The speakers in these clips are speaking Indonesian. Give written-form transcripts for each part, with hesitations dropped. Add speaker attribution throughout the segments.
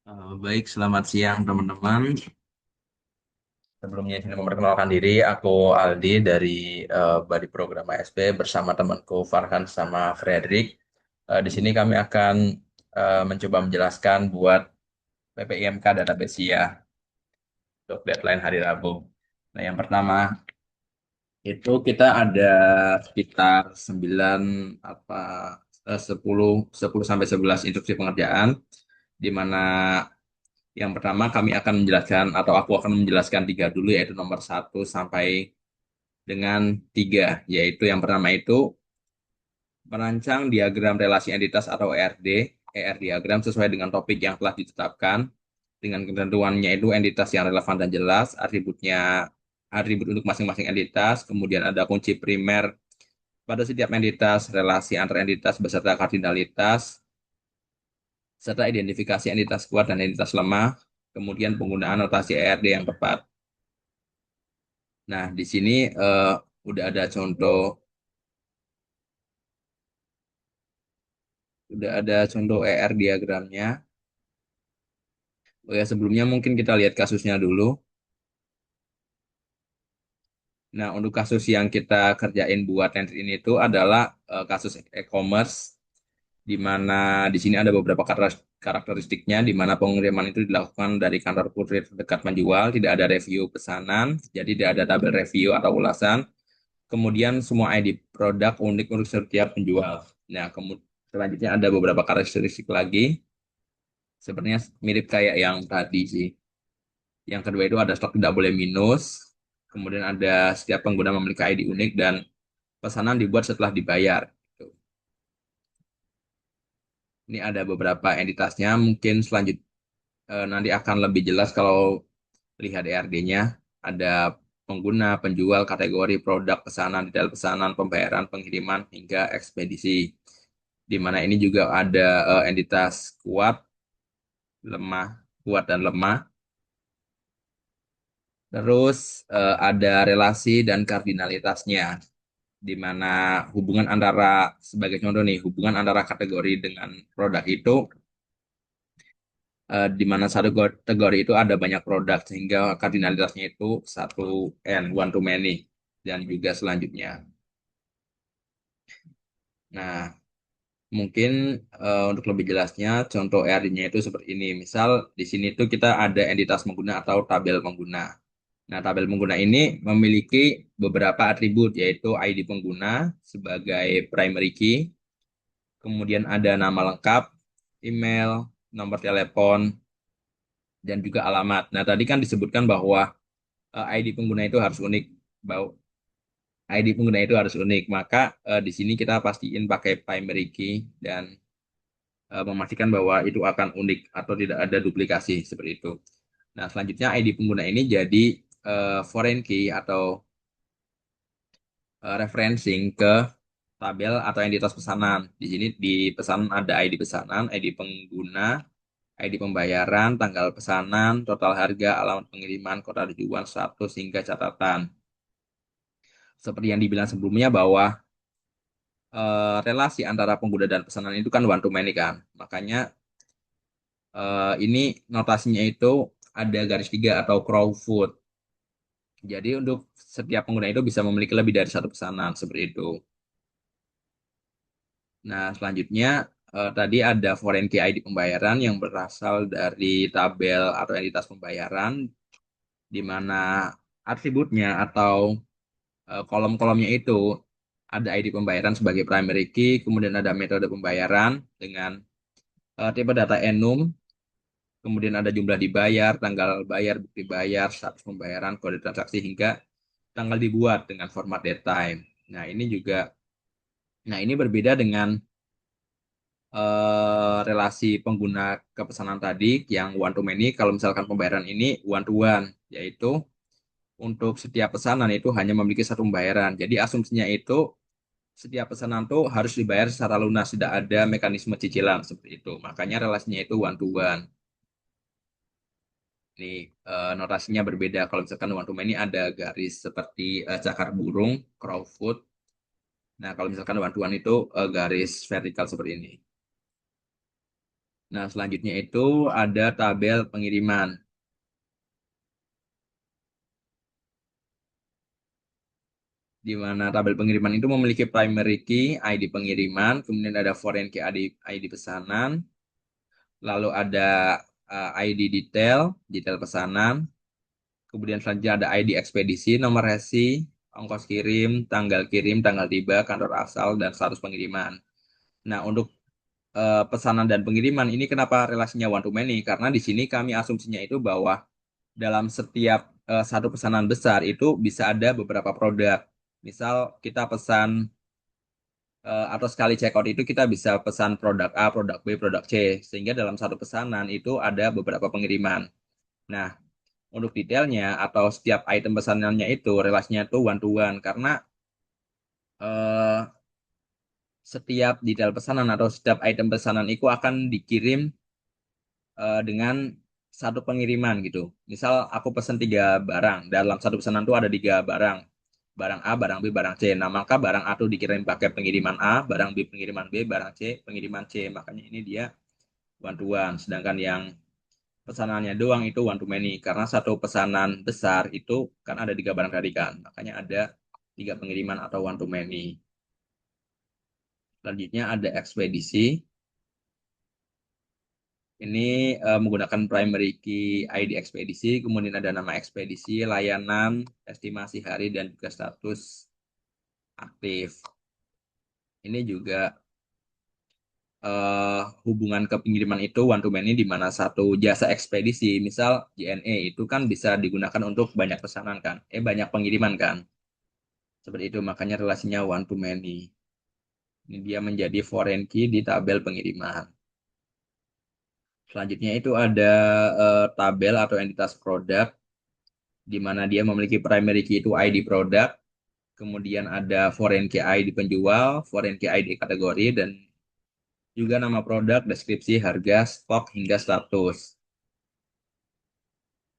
Speaker 1: Baik, selamat siang teman-teman. Sebelumnya saya memperkenalkan diri, aku Aldi dari Badi Program ASP bersama temanku Farhan sama Frederick. Di sini kami akan mencoba menjelaskan buat PPIMK database ya untuk deadline hari Rabu. Nah, yang pertama itu kita ada sekitar 9 apa 10 10 sampai 11 instruksi pengerjaan di mana yang pertama kami akan menjelaskan atau aku akan menjelaskan tiga dulu yaitu nomor satu sampai dengan tiga, yaitu yang pertama itu merancang diagram relasi entitas atau ERD, ER diagram sesuai dengan topik yang telah ditetapkan dengan ketentuannya itu entitas yang relevan dan jelas, atribut untuk masing-masing entitas, kemudian ada kunci primer pada setiap entitas, relasi antar entitas beserta kardinalitas, serta identifikasi entitas kuat dan entitas lemah, kemudian penggunaan notasi ERD yang tepat. Nah, di sini udah ada contoh, ER diagramnya. Oh ya, sebelumnya mungkin kita lihat kasusnya dulu. Nah, untuk kasus yang kita kerjain buat Tender ini itu adalah kasus e-commerce, di mana di sini ada beberapa karakteristiknya, di mana pengiriman itu dilakukan dari kantor kurir dekat penjual, tidak ada review pesanan, jadi tidak ada tabel review atau ulasan. Kemudian semua ID produk unik untuk setiap penjual. Nah, kemudian selanjutnya ada beberapa karakteristik lagi. Sebenarnya mirip kayak yang tadi sih. Yang kedua itu ada stok tidak boleh minus. Kemudian ada setiap pengguna memiliki ID unik dan pesanan dibuat setelah dibayar. Gitu. Ini ada beberapa entitasnya. Mungkin nanti akan lebih jelas kalau lihat ERD-nya. Ada pengguna, penjual, kategori, produk, pesanan, detail pesanan, pembayaran, pengiriman, hingga ekspedisi. Di mana ini juga ada entitas kuat, lemah, kuat dan lemah. Terus ada relasi dan kardinalitasnya, di mana hubungan antara, sebagai contoh nih, hubungan antara kategori dengan produk itu, di mana satu kategori itu ada banyak produk, sehingga kardinalitasnya itu satu and one to many, dan juga selanjutnya. Nah, mungkin untuk lebih jelasnya, contoh ERD-nya itu seperti ini. Misal, di sini tuh kita ada entitas pengguna atau tabel pengguna. Nah, tabel pengguna ini memiliki beberapa atribut, yaitu ID pengguna sebagai primary key, kemudian ada nama lengkap, email, nomor telepon, dan juga alamat. Nah, tadi kan disebutkan bahwa ID pengguna itu harus unik. Bahwa ID pengguna itu harus unik, maka di sini kita pastiin pakai primary key dan memastikan bahwa itu akan unik atau tidak ada duplikasi seperti itu. Nah, selanjutnya ID pengguna ini jadi foreign key atau referencing ke tabel atau entitas pesanan. Di sini di pesanan ada ID pesanan, ID pengguna, ID pembayaran, tanggal pesanan, total harga, alamat pengiriman, kota tujuan, status, hingga catatan. Seperti yang dibilang sebelumnya bahwa relasi antara pengguna dan pesanan itu kan one to many kan. Makanya ini notasinya itu ada garis tiga atau crowfoot. Jadi untuk setiap pengguna itu bisa memiliki lebih dari satu pesanan seperti itu. Nah, selanjutnya tadi ada foreign key ID pembayaran yang berasal dari tabel atau entitas pembayaran, di mana atributnya atau kolom-kolomnya itu ada ID pembayaran sebagai primary key, kemudian ada metode pembayaran dengan tipe data enum, kemudian ada jumlah dibayar, tanggal bayar, bukti bayar, status pembayaran, kode transaksi, hingga tanggal dibuat dengan format datetime. Nah, ini berbeda dengan relasi pengguna ke pesanan tadi yang one to many. Kalau misalkan pembayaran ini one to one, yaitu untuk setiap pesanan itu hanya memiliki satu pembayaran. Jadi asumsinya itu setiap pesanan tuh harus dibayar secara lunas, tidak ada mekanisme cicilan seperti itu. Makanya relasinya itu one to one. Ini notasinya berbeda. Kalau misalkan one to many ada garis seperti cakar burung, crowfoot. Nah, kalau misalkan one to one itu garis vertikal seperti ini. Nah, selanjutnya itu ada tabel pengiriman, di mana tabel pengiriman itu memiliki primary key, ID pengiriman, kemudian ada foreign key, ID pesanan, lalu ada ID detail, detail pesanan, kemudian selanjutnya ada ID ekspedisi, nomor resi, ongkos kirim, tanggal tiba, kantor asal, dan status pengiriman. Nah, untuk pesanan dan pengiriman ini kenapa relasinya one to many? Karena di sini kami asumsinya itu bahwa dalam setiap satu pesanan besar itu bisa ada beberapa produk. Misal kita pesan atau sekali checkout itu kita bisa pesan produk A, produk B, produk C. Sehingga dalam satu pesanan itu ada beberapa pengiriman. Nah, untuk detailnya atau setiap item pesanannya itu relasinya tuh one to one karena eh, setiap detail pesanan atau setiap item pesanan itu akan dikirim dengan satu pengiriman gitu. Misal aku pesan tiga barang, dalam satu pesanan itu ada tiga barang. Barang A, barang B, barang C. Nah, maka barang A itu dikirim pakai pengiriman A, barang B pengiriman B, barang C pengiriman C. Makanya ini dia one to one. Sedangkan yang pesanannya doang itu one to many. Karena satu pesanan besar itu kan ada tiga barang tadi kan. Makanya ada tiga pengiriman atau one to many. Selanjutnya ada ekspedisi. Ini menggunakan primary key ID ekspedisi, kemudian ada nama ekspedisi, layanan, estimasi hari, dan juga status aktif. Ini juga hubungan ke pengiriman itu one to many di mana satu jasa ekspedisi, misal JNE itu kan bisa digunakan untuk banyak pesanan kan, banyak pengiriman kan. Seperti itu makanya relasinya one to many. Ini dia menjadi foreign key di tabel pengiriman. Selanjutnya itu ada tabel atau entitas produk di mana dia memiliki primary key itu ID produk, kemudian ada foreign key ID penjual, foreign key ID kategori, dan juga nama produk, deskripsi, harga, stok, hingga status.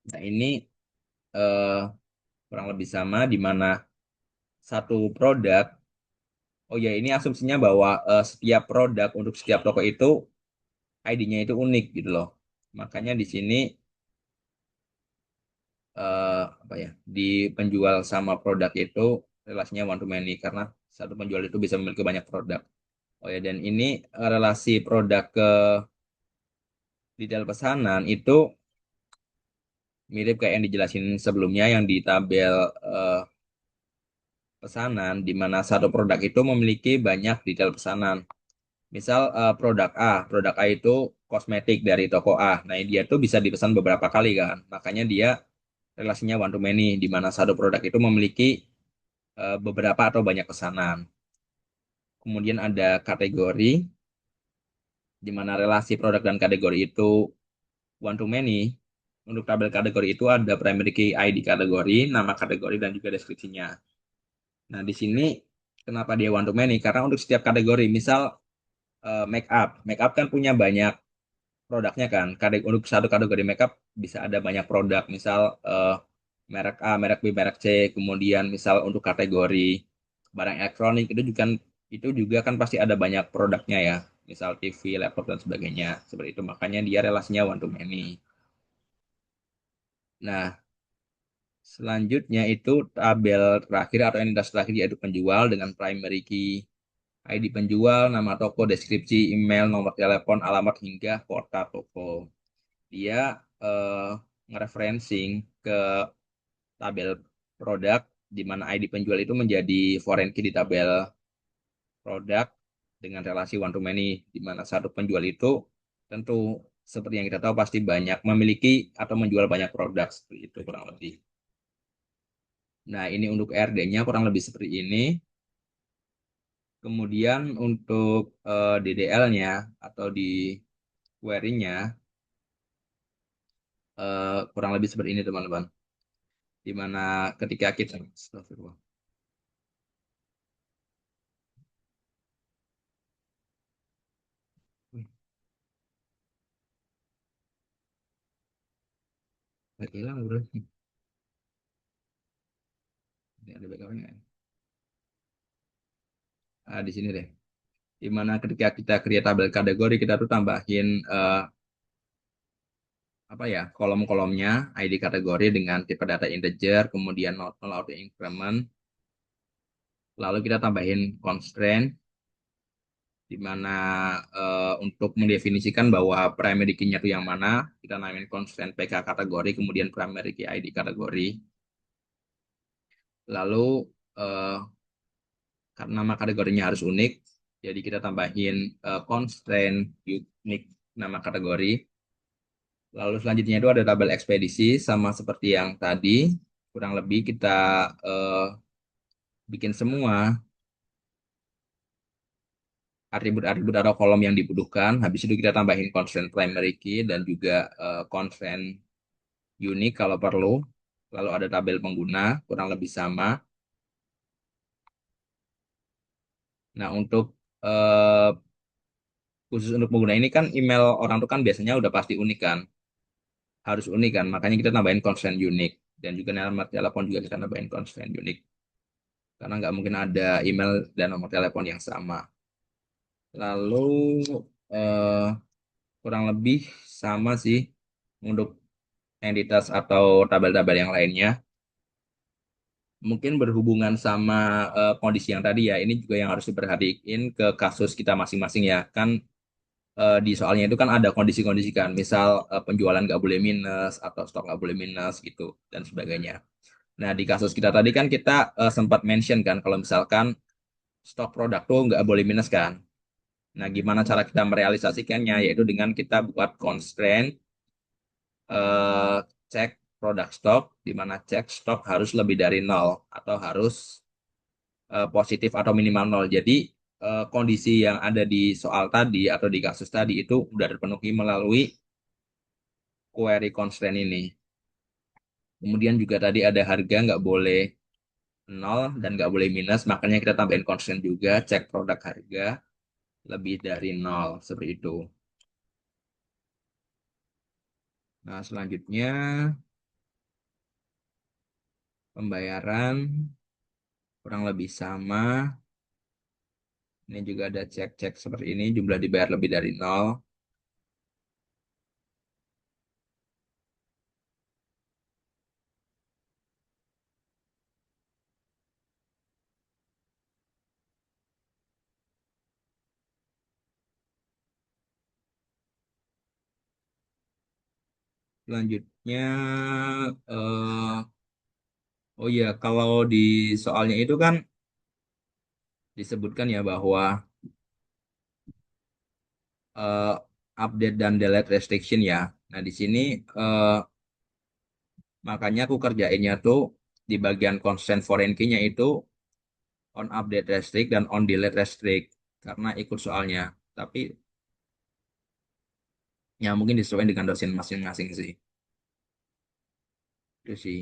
Speaker 1: Nah, ini eh, kurang lebih sama di mana satu produk, oh ya ini asumsinya bahwa setiap produk untuk setiap toko itu ID-nya itu unik gitu loh. Makanya di sini apa ya, di penjual sama produk itu relasinya one to many karena satu penjual itu bisa memiliki banyak produk. Oh ya, dan ini relasi produk ke detail pesanan itu mirip kayak yang dijelasin sebelumnya yang di tabel eh, pesanan, di mana satu produk itu memiliki banyak detail pesanan. Misal produk A itu kosmetik dari toko A. Nah, dia tuh bisa dipesan beberapa kali kan. Makanya dia relasinya one to many, di mana satu produk itu memiliki beberapa atau banyak pesanan. Kemudian ada kategori, di mana relasi produk dan kategori itu one to many. Untuk tabel kategori itu ada primary key ID kategori, nama kategori, dan juga deskripsinya. Nah, di sini kenapa dia one to many? Karena untuk setiap kategori, misal make up kan punya banyak produknya kan. Untuk satu kategori make up bisa ada banyak produk, misal merek A, merek B, merek C. Kemudian misal untuk kategori barang elektronik itu juga kan pasti ada banyak produknya ya. Misal TV, laptop, dan sebagainya. Seperti itu. Makanya dia relasinya one to many. Nah, selanjutnya itu tabel terakhir atau entitas terakhir yaitu penjual dengan primary key ID penjual, nama toko, deskripsi, email, nomor telepon, alamat, hingga kota toko. Dia eh, ngereferencing ke tabel produk di mana ID penjual itu menjadi foreign key di tabel produk dengan relasi one to many di mana satu penjual itu tentu seperti yang kita tahu pasti banyak memiliki atau menjual banyak produk seperti itu kurang lebih. Nah, ini untuk RD-nya kurang lebih seperti ini. Kemudian untuk DDL-nya atau di query-nya kurang lebih seperti ini teman-teman. Di mana ketika kita Astagfirullah. Wih, hilang bro. Ini ada background-nya. Ah, di sini deh. Di mana ketika kita create tabel kategori, kita tuh tambahin apa ya, kolom-kolomnya ID kategori dengan tipe data integer, kemudian not null auto increment, lalu kita tambahin constraint di mana untuk mendefinisikan bahwa primary key-nya itu yang mana, kita namain constraint PK kategori, kemudian primary key ID kategori. Lalu eh, karena nama kategorinya harus unik, jadi kita tambahin constraint unique nama kategori. Lalu selanjutnya itu ada tabel ekspedisi, sama seperti yang tadi, kurang lebih kita eh, bikin semua atribut-atribut atau kolom yang dibutuhkan. Habis itu kita tambahin constraint primary key dan juga constraint unique kalau perlu. Lalu ada tabel pengguna, kurang lebih sama. Nah, untuk eh, khusus untuk pengguna ini kan email orang tuh kan biasanya udah pasti unik kan. Harus unik kan, makanya kita tambahin constraint unique. Dan juga nomor telepon juga kita tambahin constraint unique. Karena nggak mungkin ada email dan nomor telepon yang sama. Lalu eh, kurang lebih sama sih untuk entitas atau tabel-tabel yang lainnya. Mungkin berhubungan sama kondisi yang tadi ya, ini juga yang harus diperhatiin ke kasus kita masing-masing ya. Kan di soalnya itu kan ada kondisi-kondisi kan, misal penjualan nggak boleh minus atau stok nggak boleh minus gitu dan sebagainya. Nah, di kasus kita tadi kan kita sempat mention kan kalau misalkan stok produk tuh nggak boleh minus kan. Nah, gimana cara kita merealisasikannya? Yaitu dengan kita buat constraint eh, cek produk stok, di mana cek stok harus lebih dari nol atau harus positif atau minimal nol. Jadi kondisi yang ada di soal tadi atau di kasus tadi itu udah terpenuhi melalui query constraint ini. Kemudian juga tadi ada harga nggak boleh nol dan nggak boleh minus, makanya kita tambahin constraint juga cek produk harga lebih dari nol seperti itu. Nah, selanjutnya pembayaran kurang lebih sama. Ini juga ada cek-cek seperti ini, jumlah dibayar lebih dari nol. Selanjutnya, oh iya, kalau di soalnya itu kan disebutkan ya bahwa eh, update dan delete restriction ya. Nah, di sini eh, makanya aku kerjainnya tuh di bagian consent foreign key-nya itu on update restrict dan on delete restrict karena ikut soalnya. Tapi ya mungkin disesuaikan dengan dosen masing-masing sih. Itu sih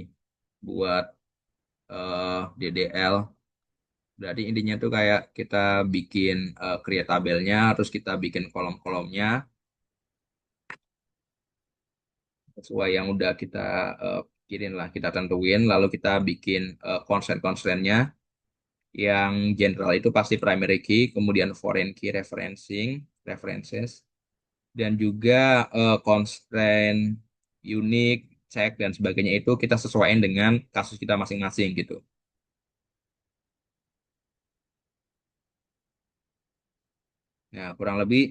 Speaker 1: buat DDL. Berarti intinya tuh kayak kita bikin create tabelnya, terus kita bikin kolom-kolomnya sesuai yang udah kita pikirin lah, kita tentuin, lalu kita bikin constraint-constraintnya. Yang general itu pasti primary key, kemudian foreign key referencing, references, dan juga constraint unique, check, dan sebagainya itu kita sesuaikan dengan kasus kita masing-masing gitu. Nah, kurang lebih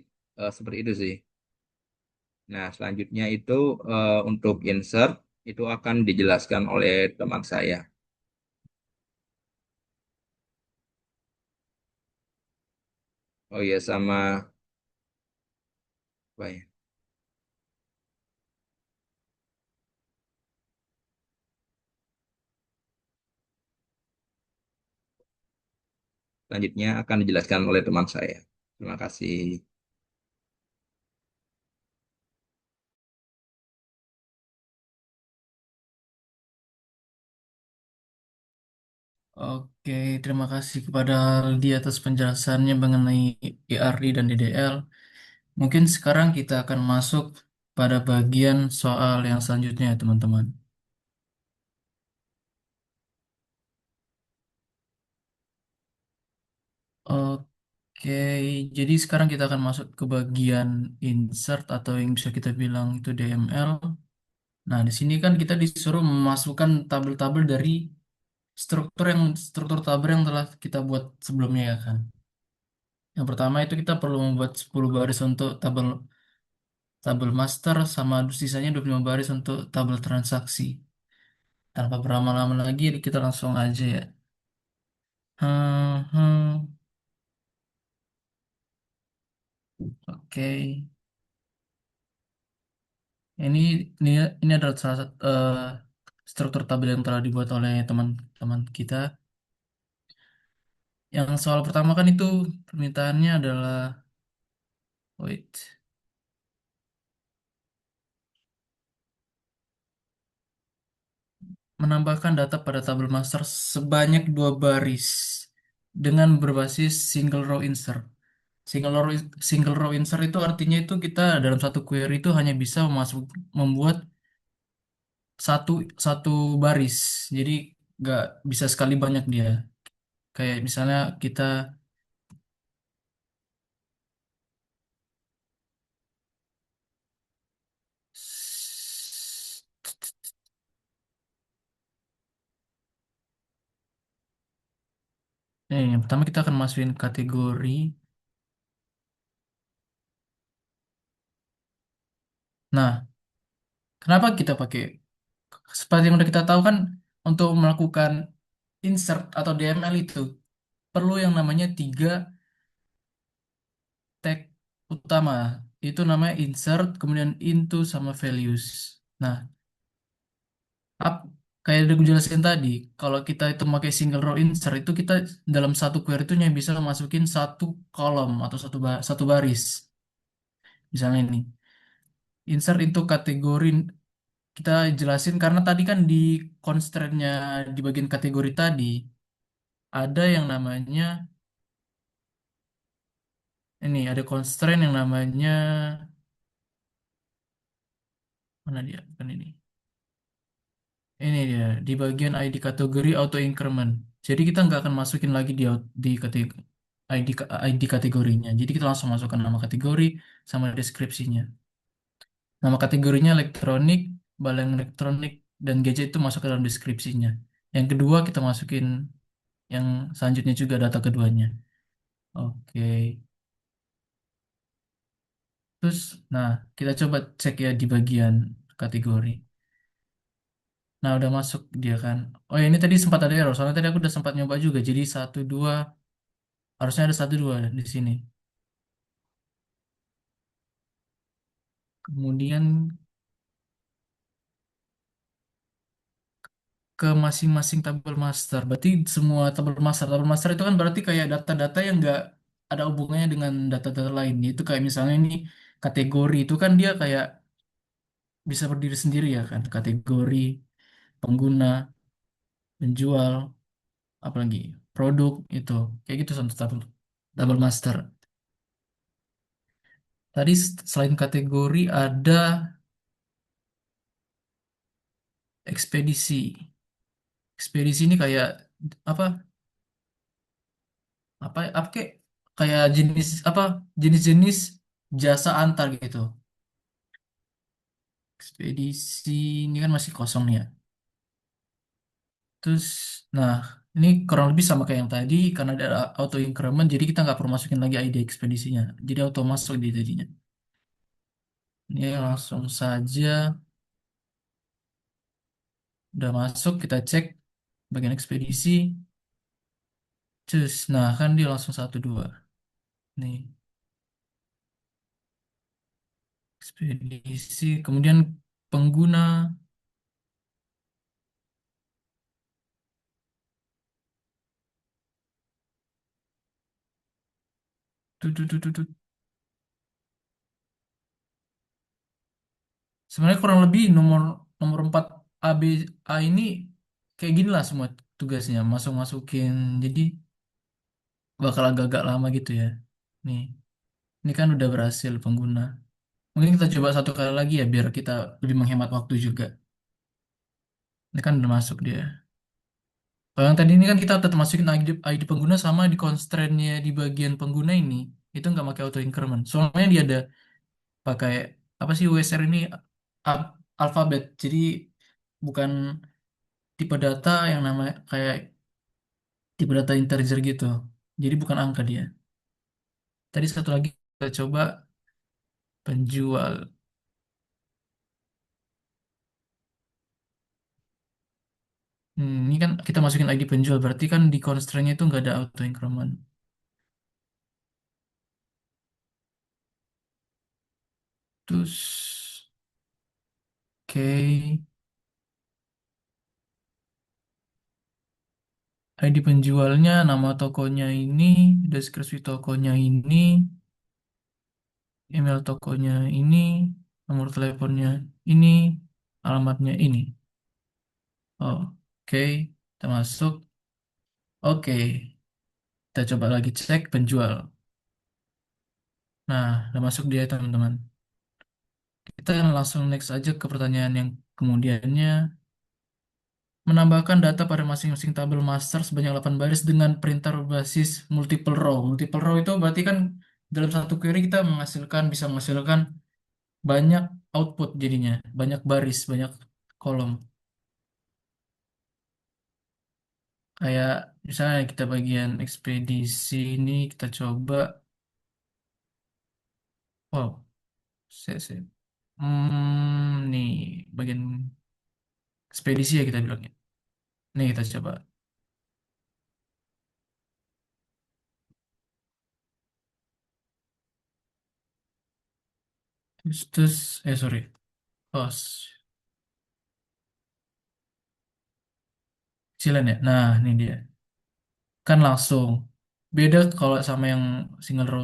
Speaker 1: seperti itu sih. Nah, selanjutnya itu untuk insert itu akan dijelaskan oleh teman saya. Oh iya, sama apa ya? Selanjutnya akan dijelaskan oleh teman saya. Terima kasih.
Speaker 2: Oke, terima kasih kepada Aldi atas penjelasannya mengenai IRI dan DDL. Mungkin sekarang kita akan masuk pada bagian soal yang selanjutnya, ya, teman-teman. Oke, Oke, jadi sekarang kita akan masuk ke bagian insert atau yang bisa kita bilang itu DML. Nah, di sini kan kita disuruh memasukkan tabel-tabel dari struktur tabel yang telah kita buat sebelumnya ya kan. Yang pertama itu kita perlu membuat 10 baris untuk tabel tabel master sama sisanya 25 baris untuk tabel transaksi. Tanpa berlama-lama lagi kita langsung aja ya. Hmm. Oke. Ini ini ini adalah salah satu struktur tabel yang telah dibuat oleh teman-teman kita. Yang soal pertama kan itu permintaannya adalah wait, menambahkan data pada tabel master sebanyak 2 baris dengan berbasis single row insert. Single row insert itu artinya itu kita dalam satu query itu hanya bisa membuat satu satu baris. Jadi nggak bisa sekali banyak dia. Kayak misalnya kita yang pertama kita akan masukin kategori. Nah, kenapa kita pakai seperti yang udah kita tahu kan untuk melakukan insert atau DML itu perlu yang namanya 3 tag utama. Itu namanya insert, kemudian into sama values. Nah, up, kayak udah gue jelasin tadi, kalau kita itu pakai single row insert itu kita dalam satu query itu hanya bisa masukin satu kolom atau satu baris. Misalnya ini, insert into kategori kita jelasin karena tadi kan di constraint-nya di bagian kategori tadi ada yang namanya ini ada constraint yang namanya mana dia kan ini dia di bagian ID kategori auto increment jadi kita nggak akan masukin lagi di kategori ID kategorinya jadi kita langsung masukkan nama kategori sama deskripsinya nama kategorinya elektronik barang elektronik dan gadget itu masuk ke dalam deskripsinya yang kedua kita masukin yang selanjutnya juga data keduanya. Oke. Terus, nah, kita coba cek ya di bagian kategori. Nah, udah masuk dia kan. Oh, ya, ini tadi sempat ada error. Soalnya tadi aku udah sempat nyoba juga. Jadi satu dua, harusnya ada satu dua di sini. Kemudian ke masing-masing tabel master. Berarti semua tabel master itu kan berarti kayak data-data yang nggak ada hubungannya dengan data-data lain. Itu kayak misalnya ini kategori itu kan dia kayak bisa berdiri sendiri ya kan. Kategori, pengguna, penjual, apalagi produk itu kayak gitu contoh tabel master tadi selain kategori ada ekspedisi ekspedisi ini kayak apa apa kayak jenis apa jenis-jenis jasa antar gitu ekspedisi ini kan masih kosong nih ya terus nah ini kurang lebih sama kayak yang tadi karena ada auto increment jadi kita nggak perlu masukin lagi ID ekspedisinya jadi auto masuk di tadinya ini langsung saja udah masuk kita cek bagian ekspedisi cus nah kan dia langsung satu dua nih ekspedisi kemudian pengguna tut. Sebenarnya kurang lebih nomor nomor 4 A B A ini kayak gini lah semua tugasnya masukin jadi bakal agak-agak lama gitu ya nih ini kan udah berhasil pengguna mungkin kita coba satu kali lagi ya biar kita lebih menghemat waktu juga ini kan udah masuk dia Kalau yang tadi ini kan kita tetap masukin ID pengguna sama di constraint-nya di bagian pengguna ini. Itu nggak pakai auto increment. Soalnya dia ada pakai apa sih USR ini alfabet. Jadi bukan tipe data yang namanya kayak tipe data integer gitu. Jadi bukan angka dia. Tadi satu lagi kita coba penjual. Ini kan kita masukin ID penjual, berarti kan di constraint-nya itu nggak ada auto increment. Terus, oke, ID penjualnya, nama tokonya ini, deskripsi tokonya ini, email tokonya ini, nomor teleponnya ini, alamatnya ini. Oh, oke, kita masuk. Oke, kita coba lagi cek penjual. Nah, udah masuk dia teman-teman. Kita langsung next aja ke pertanyaan yang kemudiannya. Menambahkan data pada masing-masing tabel master sebanyak 8 baris dengan printer berbasis multiple row. Multiple row itu berarti kan dalam satu query kita bisa menghasilkan banyak output jadinya, banyak baris, banyak kolom. Kayak misalnya kita bagian ekspedisi ini kita coba, wow, saya. Nih bagian ekspedisi ya kita bilangnya. Nih kita coba. Sorry, host, kecilan ya. Nah, ini dia. Kan langsung beda kalau sama yang single row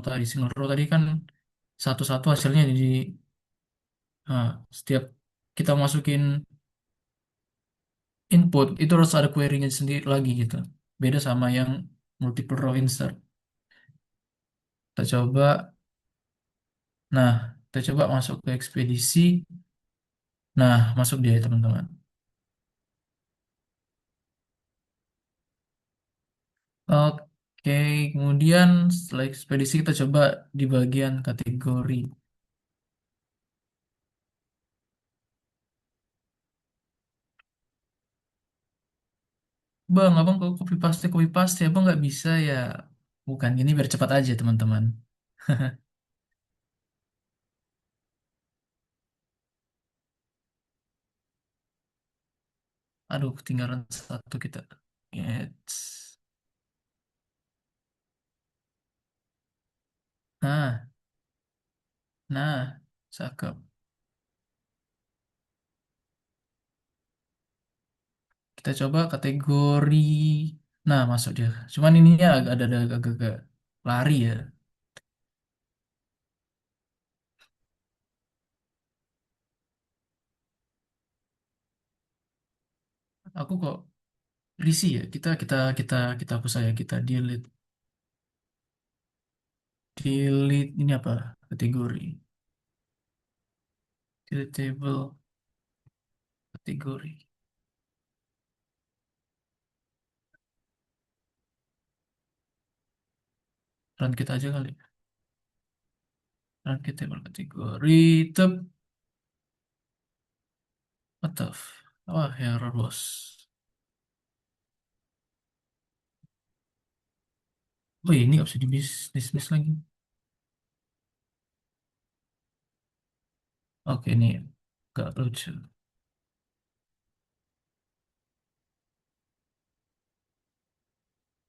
Speaker 2: tadi kan satu-satu hasilnya jadi setiap kita masukin input itu harus ada query-nya sendiri lagi gitu, beda sama yang multiple row insert. Kita coba, nah kita coba masuk ke ekspedisi. Nah, masuk dia ya, teman-teman. Oke, kemudian setelah ekspedisi kita coba di bagian kategori. Bang, abang kalau copy paste, abang nggak bisa ya. Bukan, ini biar cepat aja teman-teman. Aduh, ketinggalan satu kita. Yes. Nah, nah, cakep. Kita coba kategori. Nah, masuk dia. Cuman ininya ada agak-agak lari ya. Aku kok risih ya. Kita hapus saya. Kita delete. Delete ini apa? Kategori. Delete table kategori. Run kita aja kali. Run kita table kategori. Tep. What the Wah, error bos. Oh, ini nggak bisa dismiss lagi. Oke, ini nggak lucu.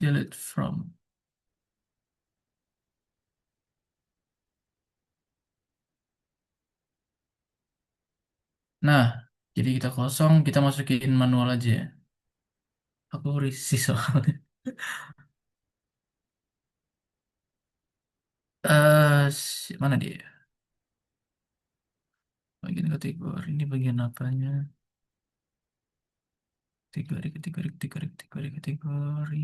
Speaker 2: Delete from. Nah, jadi kita kosong, kita masukin manual aja ya. Aku risih soalnya. Mana dia? Bagian kategori ini bagian apanya? Kategori.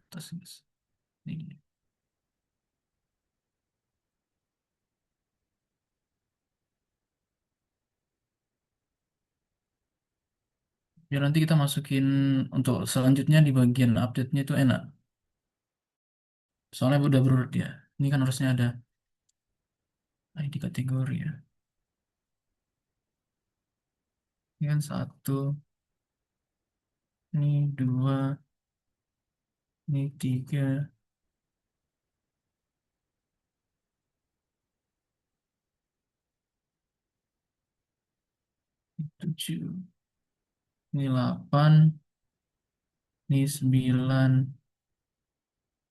Speaker 2: Atas, atas. Ini. Ya nanti kita masukin untuk selanjutnya di bagian update-nya itu enak. Soalnya udah berurut ya. Ini kan harusnya ada ID kategori ya. Ini kan satu, ini dua, ini tiga, ini tujuh, ini delapan, ini sembilan,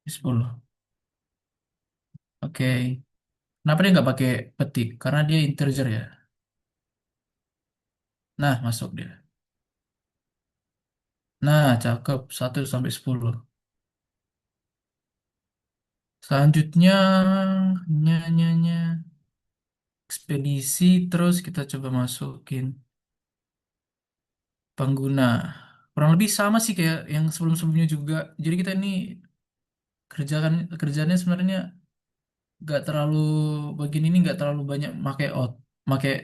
Speaker 2: ini sepuluh. Oke. Kenapa dia nggak pakai petik? Karena dia integer ya. Nah, masuk dia. Nah, cakep. 1 sampai 10. Selanjutnya, nya. Ekspedisi, terus kita coba masukin pengguna. Kurang lebih sama sih kayak yang sebelum-sebelumnya juga. Jadi kita ini kerjanya sebenarnya nggak terlalu bagian ini nggak terlalu banyak pakai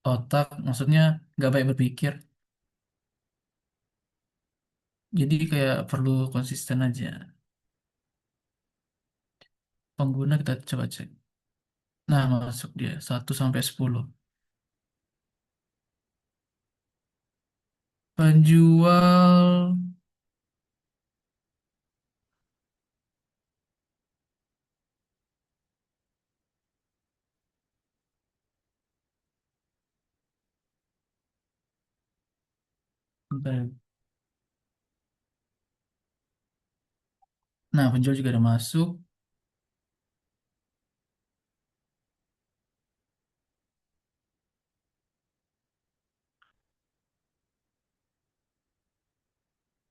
Speaker 2: otak. Maksudnya nggak banyak berpikir. Jadi kayak perlu konsisten aja. Pengguna kita coba cek. Nah, masuk dia 1 sampai 10. Penjual, nah penjual juga ada masuk.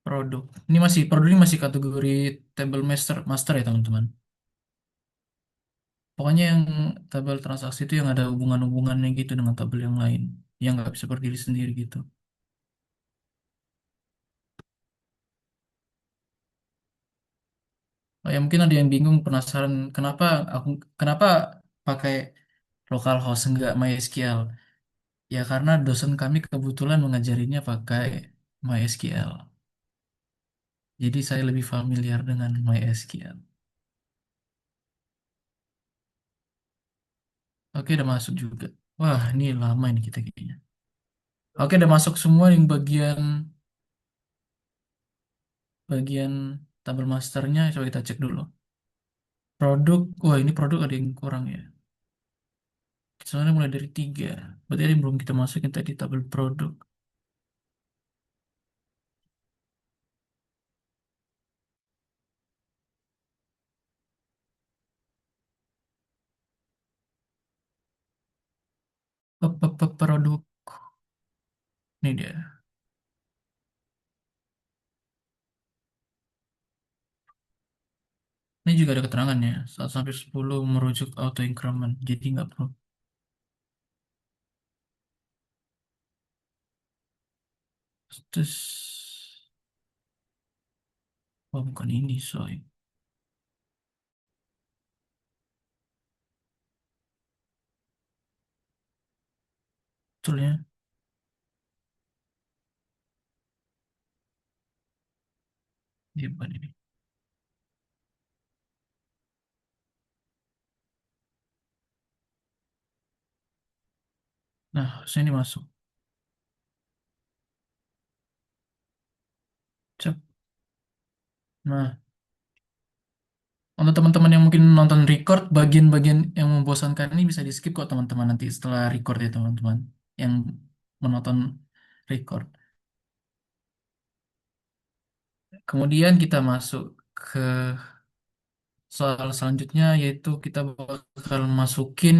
Speaker 2: Produk. Produk ini masih kategori table master ya teman-teman. Pokoknya yang tabel transaksi itu yang ada hubungan-hubungannya gitu dengan tabel yang lain. Yang nggak bisa berdiri sendiri gitu. Oh, ya mungkin ada yang bingung penasaran kenapa pakai localhost nggak MySQL. Ya karena dosen kami kebetulan mengajarinya pakai MySQL. Jadi saya lebih familiar dengan MySQL. Oke, udah masuk juga. Wah, ini lama ini kita kayaknya. Oke, udah masuk semua yang bagian tabel masternya. Coba kita cek dulu. Produk, wah ini produk ada yang kurang ya. Soalnya mulai dari 3. Berarti ada yang belum kita masukin tadi tabel produk. Produk. Ini dia. Ini juga ada keterangannya. 1 sampai 10 merujuk auto increment. Jadi nggak perlu. Terus, oh bukan ini, soy. Betul ya. Dia bukan ini. Nah, harusnya ini masuk. Cek. Nah, untuk teman-teman yang mungkin nonton record, bagian-bagian yang membosankan ini bisa di skip kok teman-teman nanti setelah record ya teman-teman. Yang menonton record. Kemudian kita masuk ke soal selanjutnya yaitu kita bakal masukin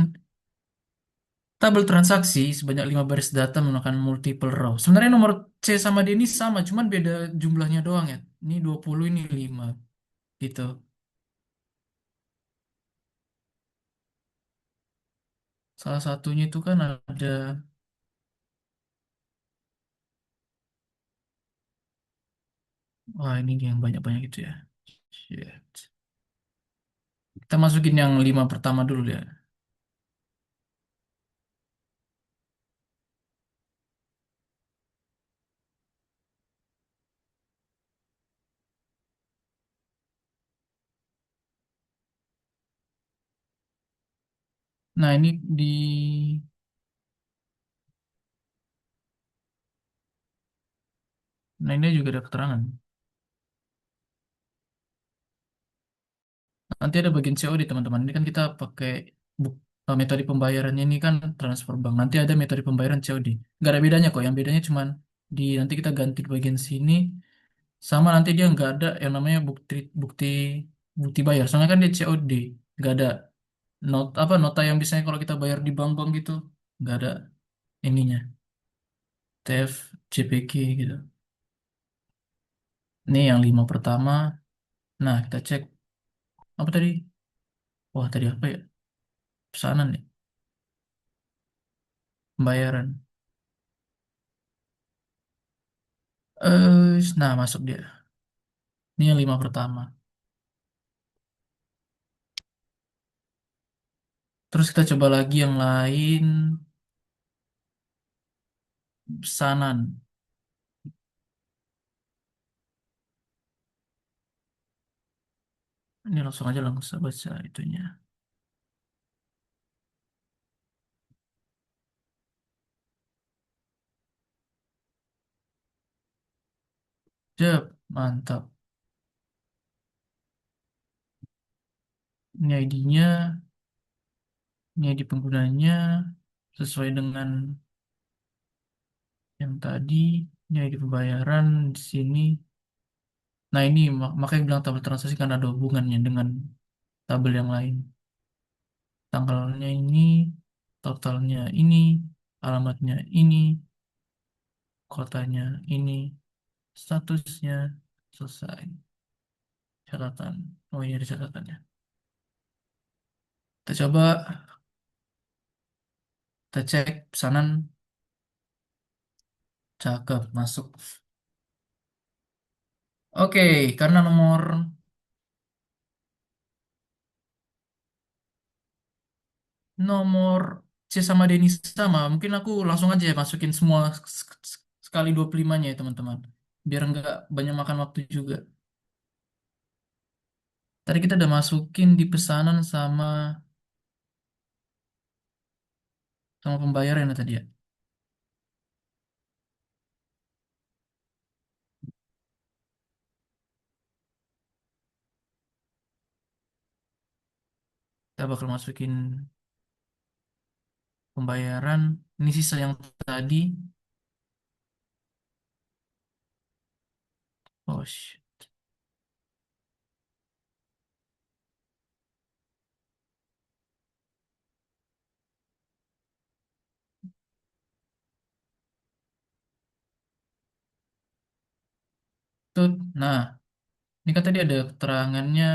Speaker 2: tabel transaksi sebanyak 5 baris data menggunakan multiple row. Sebenarnya nomor C sama D ini sama, cuman beda jumlahnya doang ya. Ini 20, ini 5 gitu. Salah satunya itu kan ada, wah ini yang banyak-banyak itu ya. Shit. Kita masukin yang 5 pertama dulu ya. Nah, ini di nah ini juga ada keterangan. Nanti ada bagian COD teman-teman. Ini kan kita pakai metode pembayarannya ini kan transfer bank. Nanti ada metode pembayaran COD. Nggak ada bedanya kok. Yang bedanya cuman di nanti kita ganti di bagian sini sama nanti dia nggak ada yang namanya bukti bukti bukti bayar. Soalnya kan dia COD. Nggak ada nota yang biasanya kalau kita bayar di bank-bank gitu. Nggak ada ininya. TF JPG gitu. Ini yang 5 pertama. Nah, kita cek apa tadi? Wah, tadi apa ya? Pesanan ya, pembayaran. Nah masuk dia. Ini yang 5 pertama. Terus kita coba lagi yang lain, pesanan. Ini langsung aja langsung baca itunya. Jep, mantap. Ini ID-nya, ini ID penggunanya, sesuai dengan yang tadi. Ini ID pembayaran di sini. Nah ini makanya bilang tabel transaksi karena ada hubungannya dengan tabel yang lain. Tanggalnya ini, totalnya ini, alamatnya ini, kotanya ini, statusnya selesai. Catatan. Oh iya ada catatannya. Kita coba, kita cek pesanan. Cakep, masuk. Oke, karena nomor C sama Denny sama, mungkin aku langsung aja ya masukin semua sekali 25-nya ya teman-teman. Biar nggak banyak makan waktu juga. Tadi kita udah masukin di pesanan sama sama pembayaran ya tadi ya. Kita bakal masukin pembayaran. Ini sisa yang tadi. Oh, shit. Tut. Nah, ini kan tadi ada keterangannya,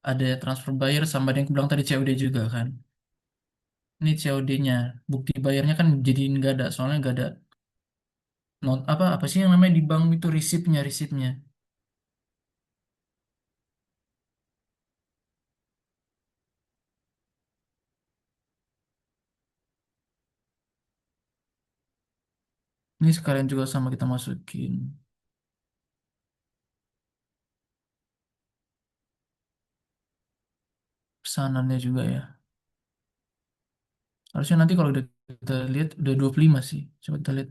Speaker 2: ada transfer bayar sama ada yang aku bilang tadi COD juga kan. Ini COD-nya, bukti bayarnya kan jadi nggak ada, soalnya nggak ada not apa apa sih yang namanya di bank itu resipnya. Ini sekalian juga sama kita masukin pesanannya juga ya. Harusnya nanti kalau udah kita lihat udah 25 sih. Coba kita lihat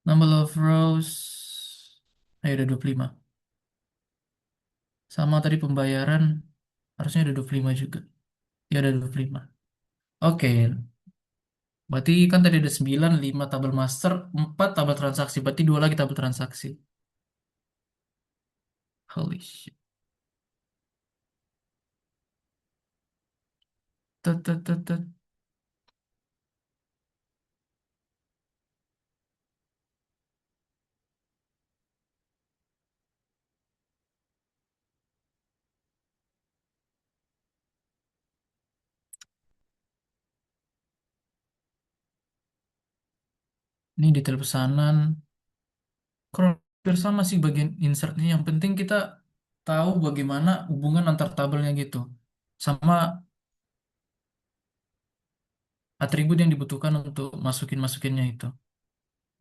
Speaker 2: number of rows. Ayo udah 25. Sama tadi pembayaran harusnya udah 25 juga. Ya udah 25. Oke, berarti kan tadi ada 9 5 tabel master, 4 tabel transaksi. Berarti dua lagi tabel transaksi. Holy shit. Tut, tut, tut, tut. Ini detail pesanan. Kalau hampir sama sih bagian insertnya. Yang penting kita tahu bagaimana hubungan antar tabelnya gitu. Sama atribut yang dibutuhkan untuk masukinnya itu.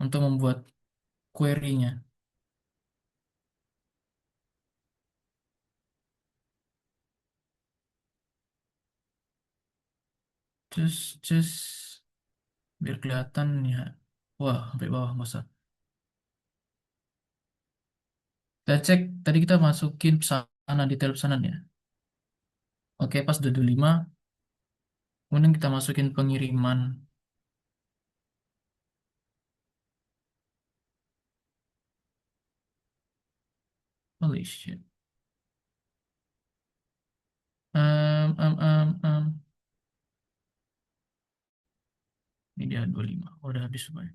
Speaker 2: Untuk membuat query-nya. Cus, biar kelihatan ya. Wah, sampai bawah nggak usah. Kita cek tadi kita masukin pesanan detail pesanan ya. Oke, pas udah 25, kemudian kita masukin pengiriman. Holy shit. Em, em, em, em. Ini dia 25. Oh, udah habis semuanya.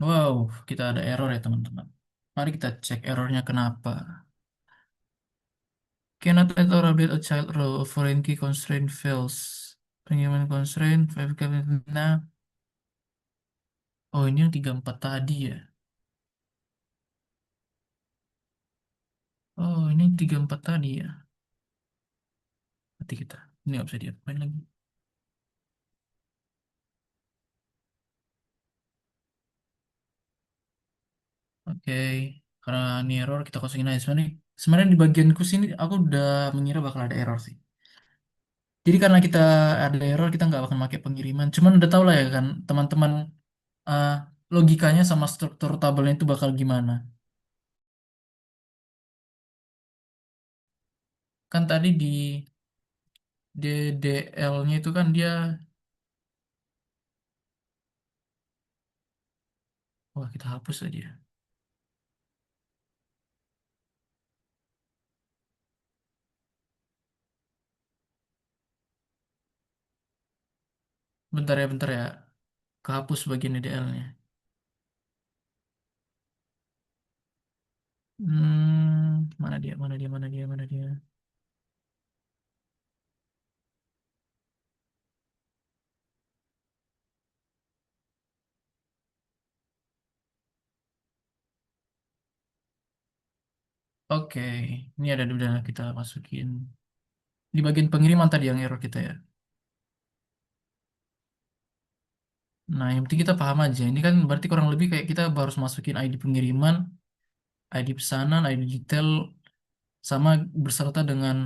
Speaker 2: Wow, kita ada error ya teman-teman. Mari kita cek errornya kenapa. Cannot add or update a child row of foreign key constraint fails. Pengiriman constraint, 5 nah. Oh, ini yang 34 tadi ya. Oh, ini 34 tadi ya. Nanti kita. Ini nggak bisa diapain lagi. Oke. Karena ini error, kita kosongin aja. Sebenarnya di bagianku sini, aku udah mengira bakal ada error sih. Jadi karena kita ada error, kita nggak akan pakai pengiriman. Cuman udah tau lah ya kan, teman-teman, eh, logikanya sama struktur tabelnya itu bakal gimana. Kan tadi di DDL-nya itu kan dia, wah kita hapus aja. Bentar ya, kehapus bagian DDL-nya. Mana dia, mana dia, mana dia, mana dia. Oke, ini ada udah kita masukin. Di bagian pengiriman tadi yang error kita ya. Nah, yang penting kita paham aja. Ini kan berarti kurang lebih kayak kita harus masukin ID pengiriman, ID pesanan, ID detail, sama berserta dengan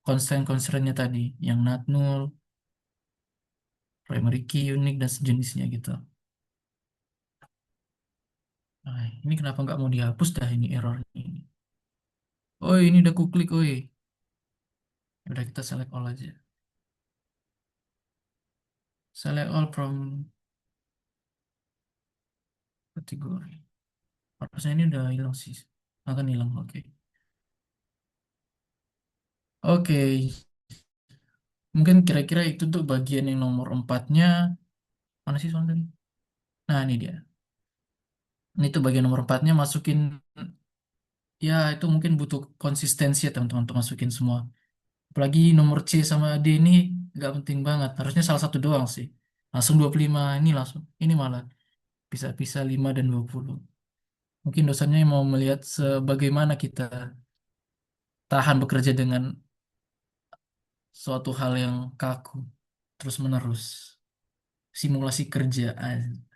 Speaker 2: constraint-constraintnya tadi, yang not null, primary key, unique, dan sejenisnya gitu. Nah, ini kenapa nggak mau dihapus dah ini error ini. Oh, ini udah kuklik, oi. Udah kita select all aja. Select all from kategori. Harusnya ini udah hilang sih. Akan hilang, oke. Oke, mungkin kira-kira itu untuk bagian yang nomor empatnya. Mana sih soalnya tadi? Nah, ini dia. Ini tuh bagian nomor empatnya masukin. Ya, itu mungkin butuh konsistensi ya teman-teman untuk masukin semua. Apalagi nomor C sama D ini nggak penting banget. Harusnya salah satu doang sih. Langsung 25 ini langsung. Ini malah bisa 5 dan 20. Mungkin dosennya mau melihat sebagaimana kita tahan bekerja dengan suatu hal yang kaku terus menerus. Simulasi kerjaan.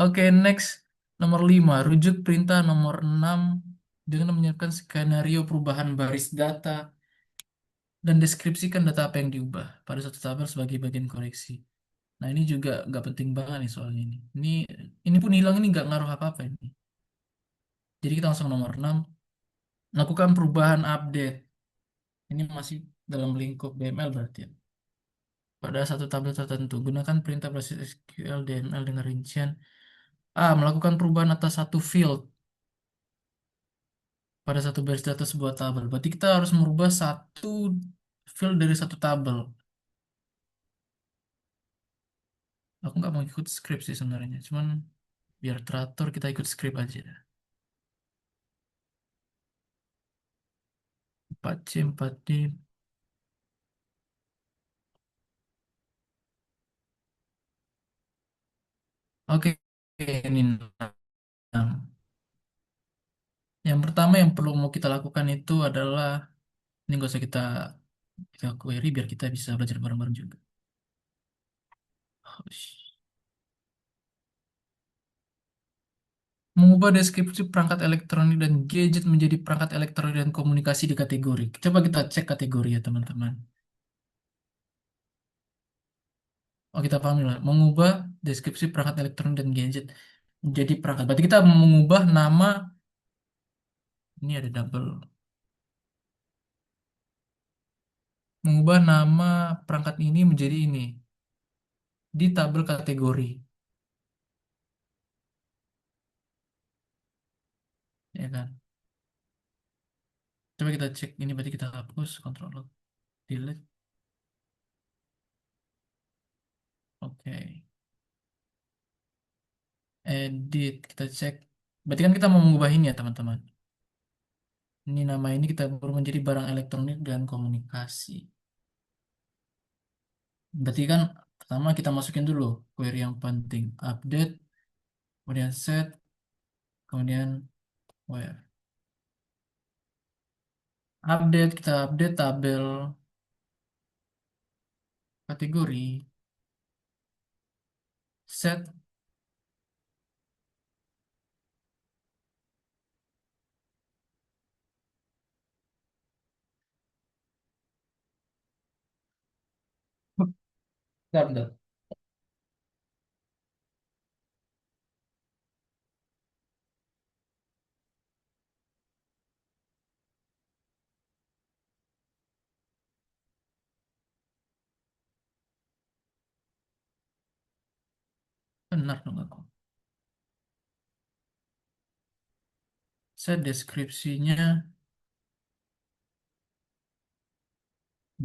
Speaker 2: Oke, next. Nomor 5 rujuk perintah nomor 6 dengan menyiapkan skenario perubahan baris data dan deskripsikan data apa yang diubah pada satu tabel sebagai bagian koreksi. Nah, ini juga nggak penting banget nih soalnya ini. Ini pun hilang, ini nggak ngaruh apa-apa ini. Jadi kita langsung nomor 6 lakukan perubahan update. Ini masih dalam lingkup DML berarti ya. Pada satu tabel tertentu, gunakan perintah basis SQL DML dengan rincian A. Melakukan perubahan atas satu field pada satu baris data sebuah tabel. Berarti kita harus merubah satu field dari satu tabel. Aku nggak mau ikut script sih sebenarnya. Cuman biar teratur kita ikut script aja. 4C, 4D. Oke, ini 6. Yang pertama yang perlu mau kita lakukan itu adalah, ini gak usah kita query biar kita bisa belajar bareng-bareng juga. Oh, Mengubah deskripsi perangkat elektronik dan gadget menjadi perangkat elektronik dan komunikasi di kategori. Coba kita cek kategori ya teman-teman. Oh kita paham lah. Mengubah deskripsi perangkat elektronik dan gadget menjadi perangkat. Berarti kita mengubah nama. Ini ada double. Mengubah nama perangkat ini menjadi ini. Di tabel kategori. Ya kan? Coba kita cek. Ini berarti kita hapus. Ctrl delete. Oke. Edit. Kita cek. Berarti kan kita mau mengubah ini ya teman-teman. Ini nama ini kita baru menjadi barang elektronik dan komunikasi. Berarti kan pertama kita masukin dulu query yang penting. Update, kemudian set, kemudian where. Update, kita update tabel kategori. Set, bentar, bentar. Benar dong aku. Set deskripsinya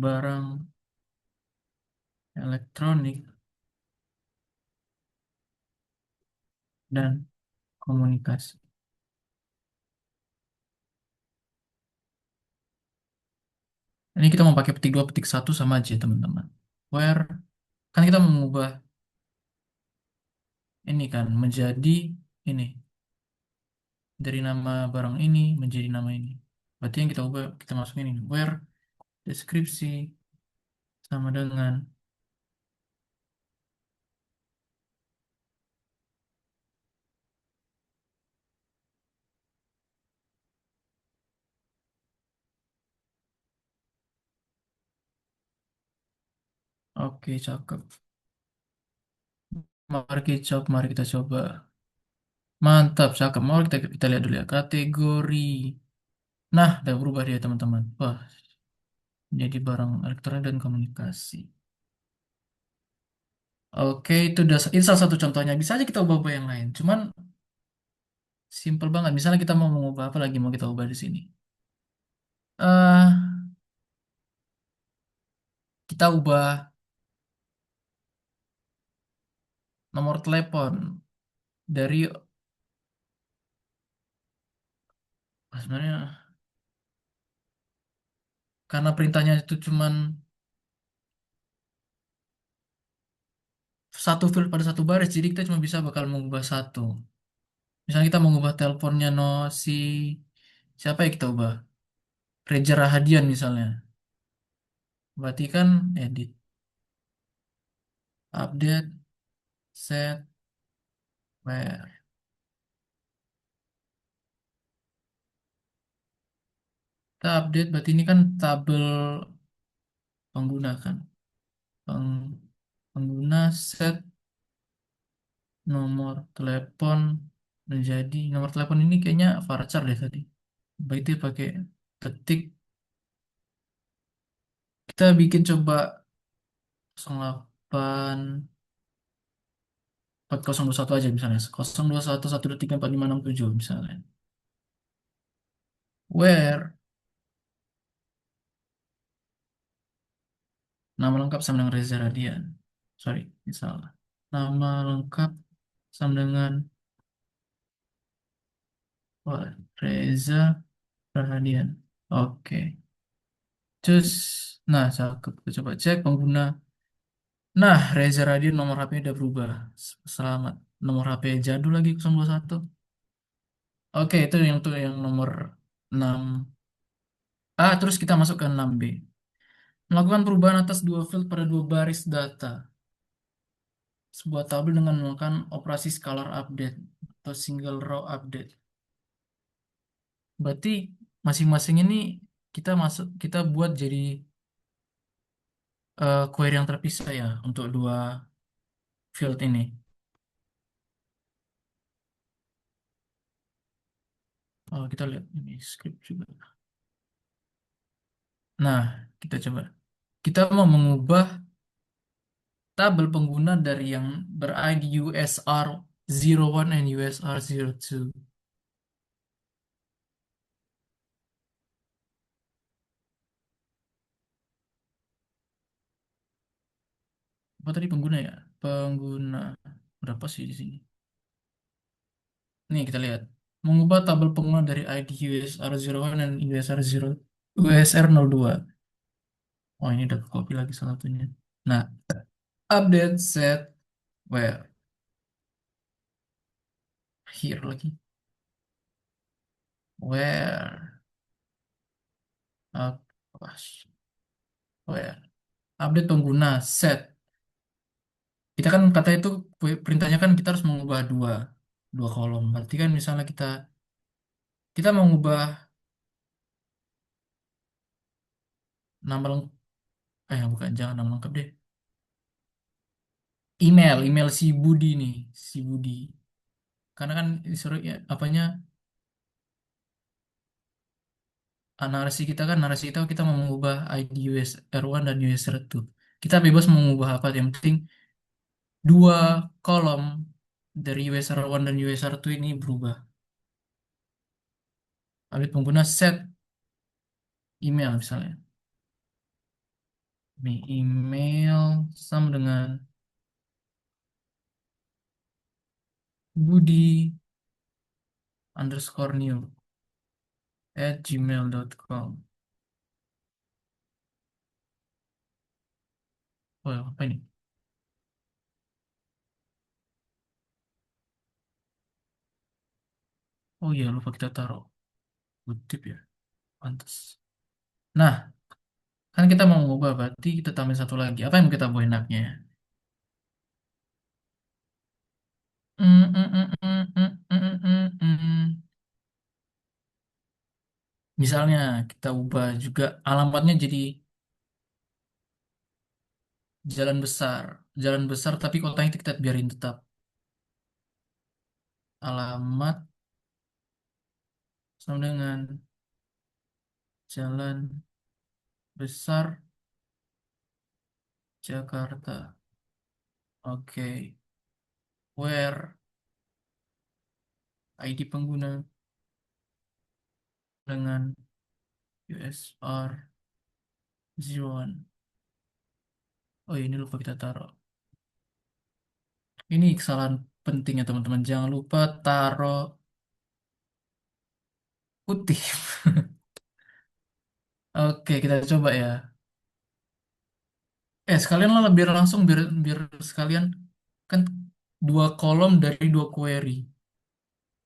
Speaker 2: barang elektronik dan komunikasi. Ini kita mau pakai petik 2 petik satu sama aja teman-teman. Where, kan kita mengubah ini kan menjadi ini. Dari nama barang ini menjadi nama ini. Berarti yang kita ubah, kita masukin ini. Where deskripsi sama dengan. Oke, cakep. Mari kita coba. Mantap, cakep. Mari kita lihat dulu ya. Kategori. Nah, udah berubah dia teman-teman. Wah, jadi barang elektronik dan komunikasi. Oke, itu udah ini salah satu contohnya. Bisa aja kita ubah-ubah yang lain. Cuman simple banget. Misalnya kita mau mengubah apa lagi mau kita ubah di sini. eh Kita ubah nomor telepon dari sebenarnya karena perintahnya itu cuman satu field pada satu baris, jadi kita cuma bisa bakal mengubah satu. Misalnya kita mengubah teleponnya no si siapa ya kita ubah? Reza Rahadian misalnya. Berarti kan edit, update, set, where. Kita update berarti ini kan tabel pengguna kan. Peng- Pengguna set nomor telepon menjadi nomor telepon ini kayaknya varchar deh tadi. Berarti pakai ketik kita bikin coba 08 4021 aja misalnya 021 123 4567 misalnya. Where nama lengkap sama dengan Reza Radian. Sorry, ini salah. Nama lengkap sama dengan wah, Reza Radian. Oke. Cus. Nah, cakep. Kita coba cek pengguna. Nah, Reza Radian nomor HP udah berubah. Selamat. Nomor HP jadul lagi 021. Oke, itu yang tuh yang nomor 6. Terus kita masuk ke 6B. Melakukan perubahan atas dua field pada dua baris data. Sebuah tabel dengan melakukan operasi scalar update. atau single row update. Berarti masing-masing ini kita buat jadi query yang terpisah ya untuk dua field ini. Oh, kita lihat ini script juga. Nah, kita coba. Kita mau mengubah tabel pengguna dari yang ber-ID USR01 dan USR02. Apa tadi pengguna ya? Pengguna berapa sih di sini? Nih kita lihat. Mengubah tabel pengguna dari ID USR01 dan USR02. Oh, ini udah copy lagi salah satunya. Nah, update set where here lagi. Where up where update pengguna set. Kita kan kata itu perintahnya kan kita harus mengubah dua kolom. Berarti kan misalnya kita mengubah nama lengkap, bukan, jangan nama lengkap deh. Email si Budi nih, si Budi. Karena kan disuruh ya, apanya, narasi kita mau mengubah ID USR1 dan USR2. Kita bebas mengubah apa, yang penting dua kolom dari USR1 dan USR2 ini berubah. Update pengguna set email misalnya. Ini email sama dengan Budi underscore new at gmail.com. Oh, apa ini? Oh iya, lupa kita taruh kutip ya. Pantas. Nah, kan kita mau ngubah, berarti kita tambah satu lagi. Apa yang mau kita buat enaknya ya? Mm, mm, mm, mm, mm, mm, mm, mm, mm. Misalnya kita ubah juga alamatnya jadi jalan besar. Jalan besar tapi kotanya kita biarin tetap. Alamat sama dengan jalan besar Jakarta. Oke. Where ID pengguna dengan USR01. Oh, ini lupa kita taruh. Ini kesalahan penting ya teman-teman. Jangan lupa taruh kutip. Oke, kita coba ya. Sekalian lah biar langsung, biar biar sekalian kan dua kolom dari dua query.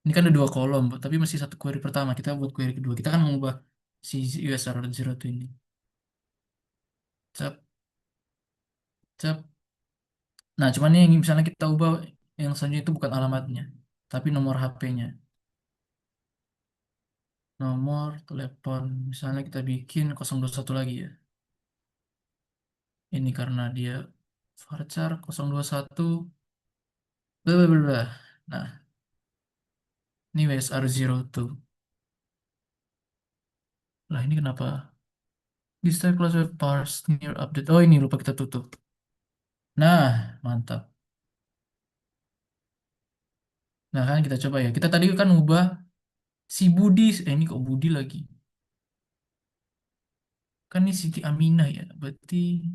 Speaker 2: Ini kan ada dua kolom, tapi masih satu query pertama. Kita buat query kedua. Kita kan mengubah si USR02 ini. Cap, cap. Nah, cuman ini misalnya kita ubah yang selanjutnya itu bukan alamatnya, tapi nomor HP-nya. Nomor telepon. Misalnya kita bikin 021 lagi ya. Ini karena dia varchar 021 bla bla bla bla. Nah, ini WSR02. Lah ini kenapa? This type class web parse near update. Oh, ini lupa kita tutup. Nah, mantap. Nah, kan kita coba ya. Kita tadi kan ubah si Budi. Ini kok Budi lagi? Kan ini Siti Aminah ya. Berarti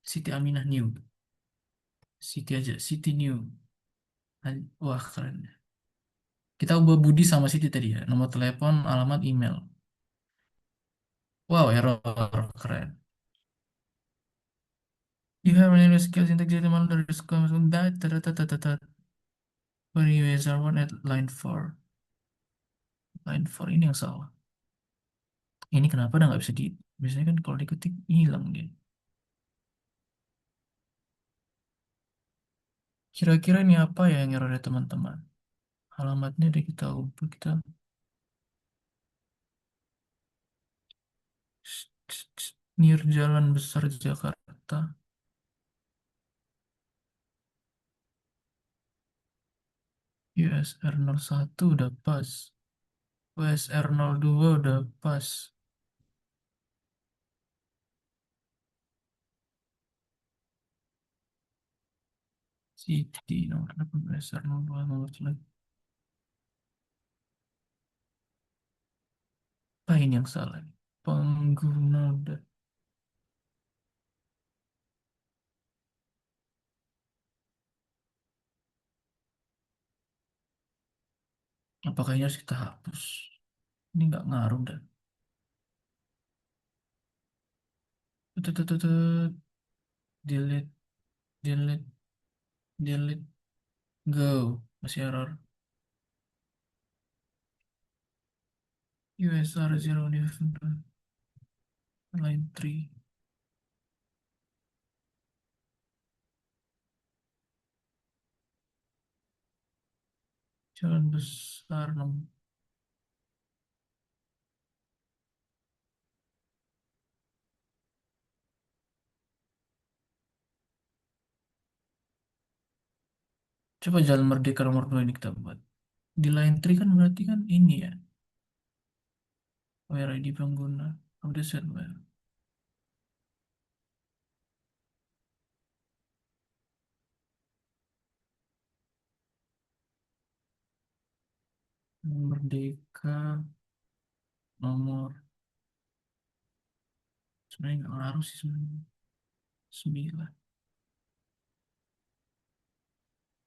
Speaker 2: Siti Aminah new. Siti aja. Siti new. Wah, keren. Kita ubah Budi sama Siti tadi ya. Nomor telepon, alamat, email. Wow, error. Keren. You have any skills in text HTML underscore that where you are one at line 4. Line 4 ini yang salah. Ini kenapa udah nggak bisa di... Biasanya kan kalau diketik hilang dia. Kira-kira ini apa ya yang error ya teman-teman? Alamatnya udah kita ubah, kita near Jalan Besar Jakarta. USR 1 udah pas. USR 2 udah pas. City nomor 8 USR 2 nomor lagi. Apa ini yang salah nih? Pengguna udah. Apakah ini harus kita hapus? Ini nggak ngaruh dah. Tut, tut, tut, tut. Delete, delete, delete, go. Masih error. USR 0 line 3. Jalan besar nomor. Coba Jalan Merdeka nomor 2 ini kita buat. Di line 3 kan berarti kan ini ya. Where ID pengguna. Update firmware. Merdeka nomor sebenarnya nggak ngaruh sih sebenarnya. 9.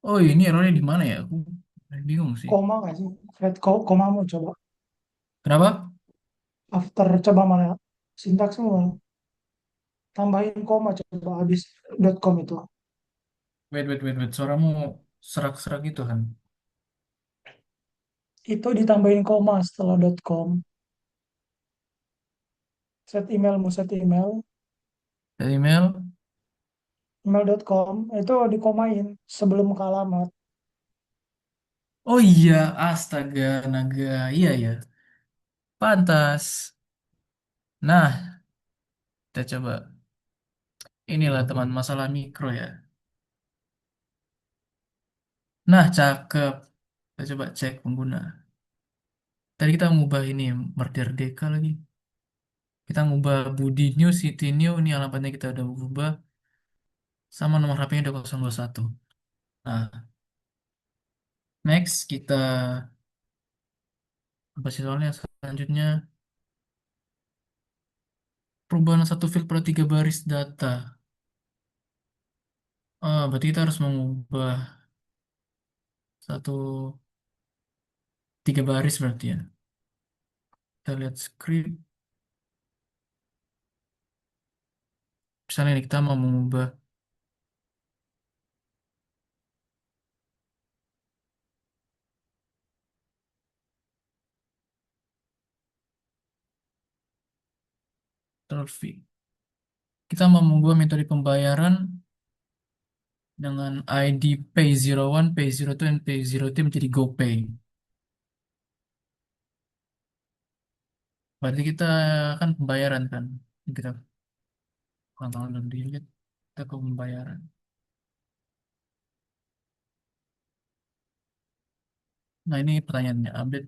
Speaker 2: Oh ini errornya di mana ya? Aku bingung sih.
Speaker 3: Koma nggak sih? Fred, koma mau coba.
Speaker 2: Kenapa?
Speaker 3: After coba mana? Sintaksnya mana? Tambahin koma coba habis .com itu.
Speaker 2: Wait, wait, wait, wait. Suaramu serak-serak gitu kan.
Speaker 3: Itu ditambahin koma setelah .com. Set emailmu, set email.
Speaker 2: Email.
Speaker 3: Email.com itu dikomain sebelum ke alamat.
Speaker 2: Oh iya, astaga, naga. Iya ya. Pantas. Nah, kita coba. Inilah teman masalah mikro ya. Nah, cakep. Kita coba cek pengguna. Tadi kita ngubah ini Merdeka lagi. Kita ngubah Budi New, City New. Ini alamatnya kita udah ubah. Sama nomor HP-nya udah 021. Nah, next kita apa sih soalnya selanjutnya perubahan satu field pada 3 baris data. Berarti kita harus mengubah satu 3 baris berarti ya. Kita lihat script. Misalnya nih, kita mau mengubah fee. Kita mau mengubah metode pembayaran dengan ID Pay01, Pay02, dan Pay02 menjadi GoPay. Berarti kita kan pembayaran kan. Kita kalau dan dilihat kita ke pembayaran. Nah ini pertanyaannya, update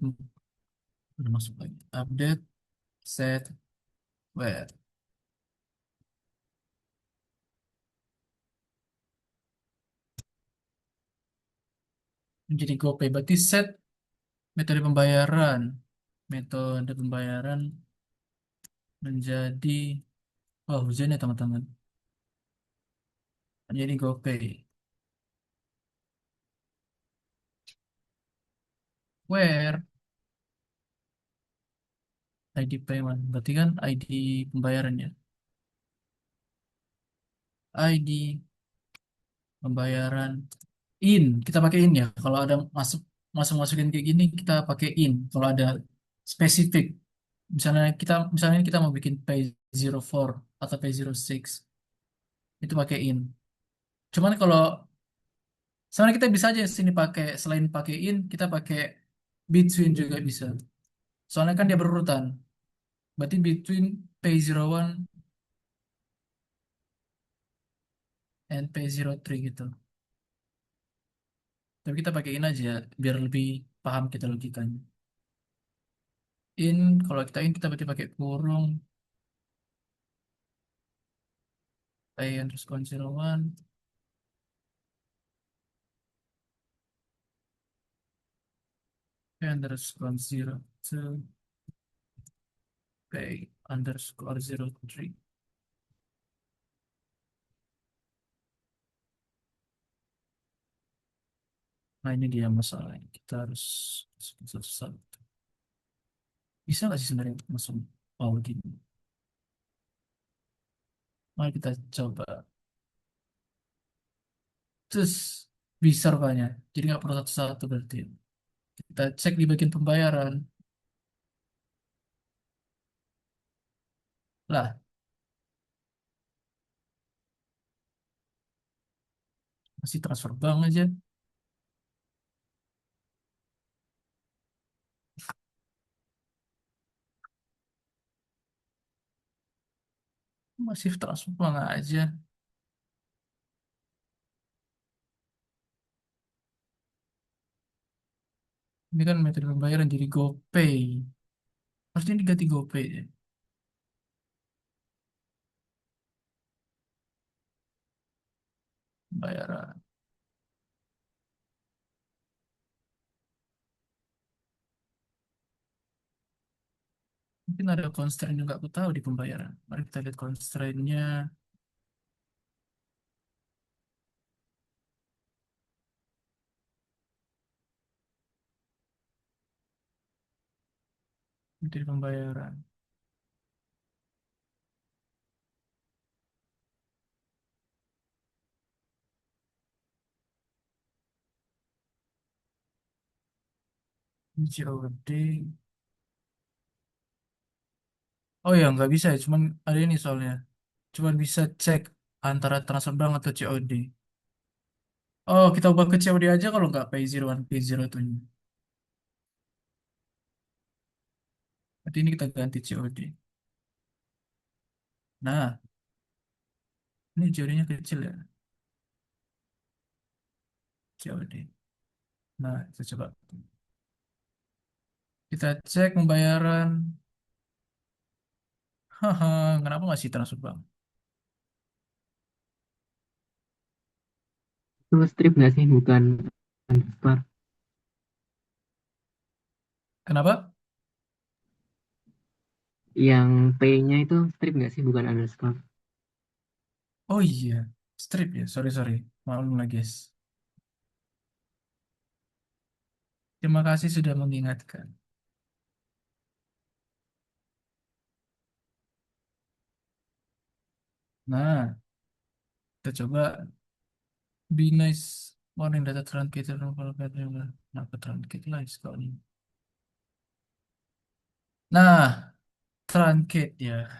Speaker 2: udah masuk lagi. Update set where menjadi GoPay. Berarti set metode pembayaran. Metode pembayaran menjadi, oh hujan ya teman-teman. Menjadi GoPay. Where ID payment. Berarti kan ID pembayarannya. ID pembayaran in. Kita pakai in ya. Kalau ada masukin kayak gini kita pakai in. Kalau ada spesifik. Misalnya kita mau bikin pay 04 atau pay 06 itu pakai in. Cuman kalau Soalnya kita bisa aja sini pakai, selain pakai in, kita pakai between juga bisa. Soalnya kan dia berurutan. Berarti between P01 and P03 gitu. Tapi kita pakai in aja biar lebih paham kita logikanya. In, kalau kita in kita berarti pakai kurung P underscore 01, P underscore 02, P underscore 03. Nah ini dia masalahnya. Kita harus masuk satu-satu. Bisa nggak sih sebenarnya masuk power gini? Mari kita coba. Terus bisa rupanya. Jadi nggak perlu satu-satu berarti. Kita cek di bagian pembayaran. Lah, masih transfer bank aja. Masih transfer bank aja. Ini kan metode pembayaran jadi GoPay. Harusnya diganti GoPay ya. Pembayaran. Mungkin ada constraint juga aku tahu di pembayaran. Mari kita lihat constraint-nya. Metode pembayaran. Ini COD. Oh ya, nggak bisa ya. Cuman ada ini soalnya. Cuman bisa cek antara transfer bank atau COD. Oh, kita ubah ke COD aja kalau nggak Pay01, Pay02. Berarti ini kita ganti COD. Nah, ini COD-nya kecil ya. COD. Nah, kita coba. Kita cek pembayaran. Haha, kenapa masih transfer bank?
Speaker 4: Itu strip nggak sih, bukan underscore?
Speaker 2: Kenapa?
Speaker 4: Yang P-nya itu strip nggak sih, bukan underscore?
Speaker 2: Oh iya, strip ya. Sorry, sorry. Maklum lah, guys. Terima kasih sudah mengingatkan. Nah, kita coba be nice warning data truncated kalau kenapa truncate lah kau ini. Nah, truncate ya.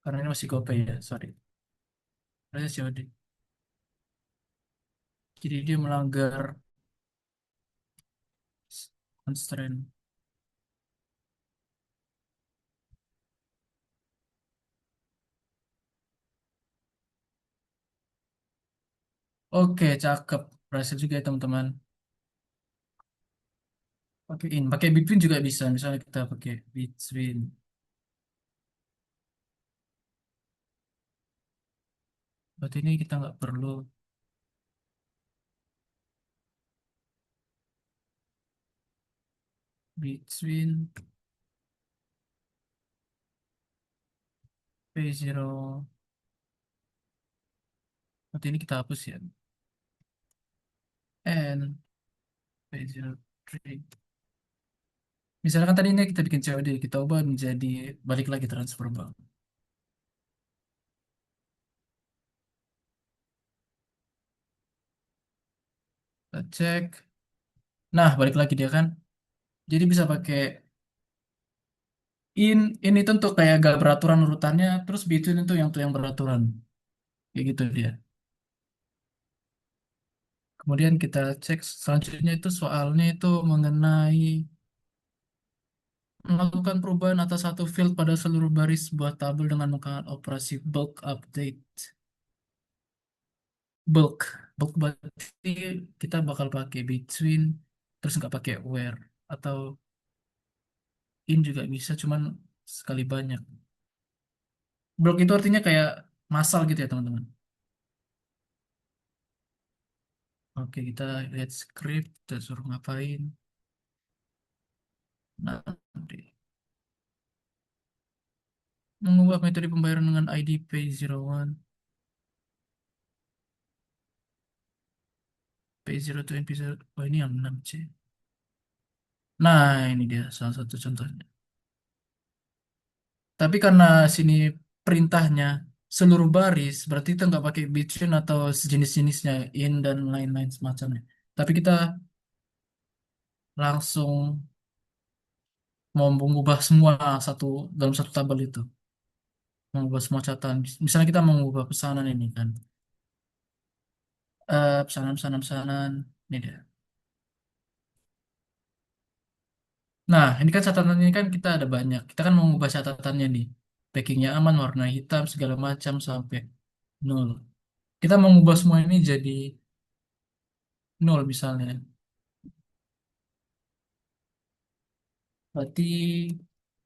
Speaker 2: Karena ini masih GoPay ya, sorry. Harusnya COD. Jadi dia melanggar constraint. Oke, cakep. Berhasil juga ya teman-teman. Pakai between juga bisa. Misalnya kita pakai between. Berarti ini kita nggak perlu between P0. Berarti ini kita hapus ya. And P03. Misalkan tadi ini kita bikin COD, kita ubah menjadi balik lagi transfer bank. Kita cek. Nah, balik lagi dia kan. Jadi bisa pakai in ini tuh untuk kayak gak beraturan urutannya, terus between itu yang tuh yang beraturan. Kayak gitu dia. Kemudian kita cek selanjutnya itu soalnya itu mengenai melakukan perubahan atas satu field pada seluruh baris sebuah tabel dengan menggunakan operasi bulk update. Bulk, bulk berarti kita bakal pakai between, terus nggak pakai where atau in juga bisa, cuman sekali banyak. Bulk itu artinya kayak massal gitu ya teman-teman. Oke, kita lihat script, kita suruh ngapain. Nah, nanti mengubah metode pembayaran dengan ID Pay01, Pay02, dan Pay0. Oh, ini yang 6C. Nah, ini dia salah satu contohnya. Tapi karena sini perintahnya seluruh baris, berarti kita nggak pakai between atau sejenis-jenisnya, in dan lain-lain semacamnya. Tapi kita langsung mau mengubah semua satu dalam satu tabel itu, mengubah semua catatan. Misalnya kita mengubah pesanan ini kan, pesanan. Ini dia. Nah, ini kan catatan ini kan kita ada banyak. Kita kan mau mengubah catatannya nih. Packingnya aman, warna hitam, segala macam sampai nol. Kita mau mengubah semua ini jadi nol misalnya. Berarti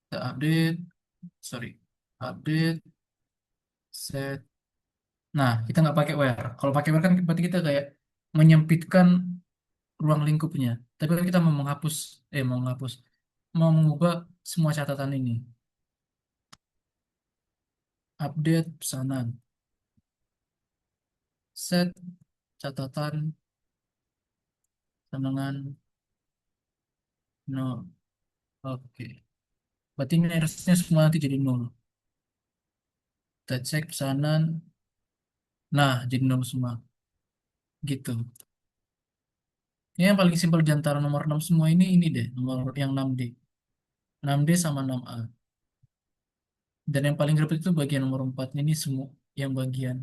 Speaker 2: kita update, set. Nah, kita nggak pakai where. Kalau pakai where kan berarti kita kayak menyempitkan ruang lingkupnya. Tapi kan kita mau mengubah semua catatan ini. Update pesanan, set catatan dengan nol. Oke. Berarti ini harusnya semua nanti jadi nol. Kita cek pesanan. Nah, jadi nol semua. Gitu. Ini yang paling simpel di antara nomor 6 semua ini deh. Nomor yang 6D. 6D sama 6A. Dan yang paling ribet itu bagian nomor 4. Ini semua yang bagian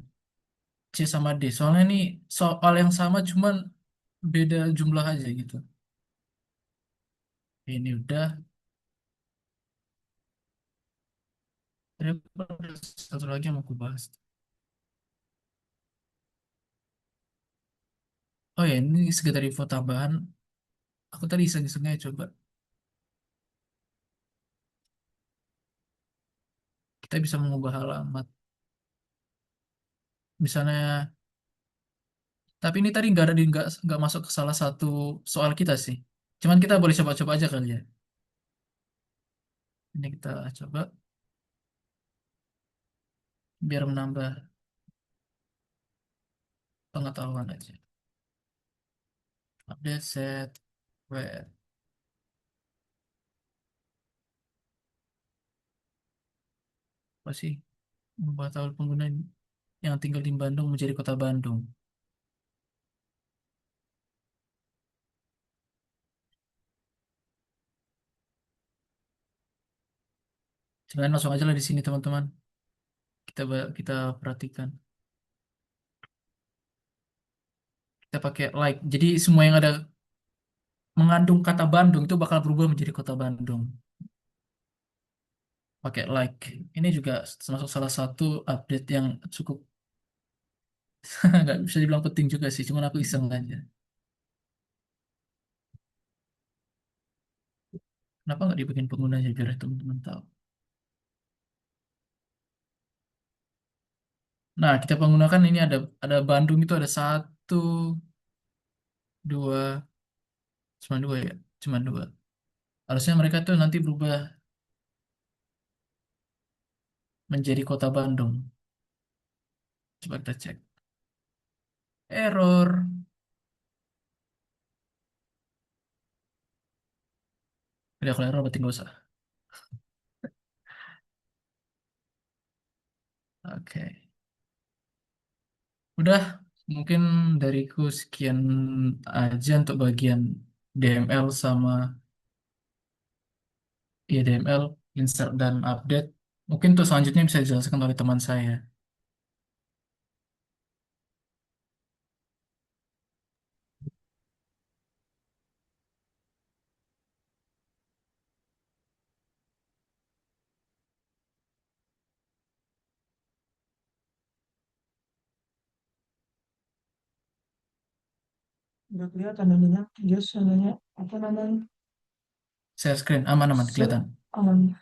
Speaker 2: C sama D. Soalnya ini soal yang sama cuman beda jumlah aja gitu. Ini udah. Ternyata ada satu lagi yang mau aku bahas. Oh ya, ini sekedar info tambahan. Aku tadi iseng-iseng aja coba. Kita bisa mengubah alamat. Misalnya, tapi ini tadi nggak ada nggak masuk ke salah satu soal kita sih. Cuman kita boleh coba-coba aja kali ya. Ini kita coba biar menambah pengetahuan aja. Update set where. Apa sih? Membuat tahu pengguna yang tinggal di Bandung menjadi kota Bandung. Sebenarnya langsung aja lah di sini teman-teman. Kita perhatikan. Kita pakai like. Jadi semua yang ada mengandung kata Bandung itu bakal berubah menjadi kota Bandung. Pakai like. Ini juga termasuk salah satu update yang cukup nggak bisa dibilang penting juga sih. Cuman aku iseng aja. Kenapa nggak dibikin penggunanya biar teman-teman tahu. Nah, kita menggunakan ini ada Bandung itu ada satu, dua, cuma dua ya, cuma dua. Harusnya mereka tuh nanti berubah menjadi kota Bandung. Coba kita cek. Error. Udah kalau error berarti nggak usah. Oke. Udah, mungkin dariku sekian aja untuk bagian DML sama ya DML, insert dan update. Mungkin untuk selanjutnya bisa dijelaskan oleh teman saya.
Speaker 3: Udah kelihatan ininya. Just nanya apa namanya?
Speaker 2: Share screen aman-aman
Speaker 3: Se
Speaker 2: kelihatan.
Speaker 3: aman.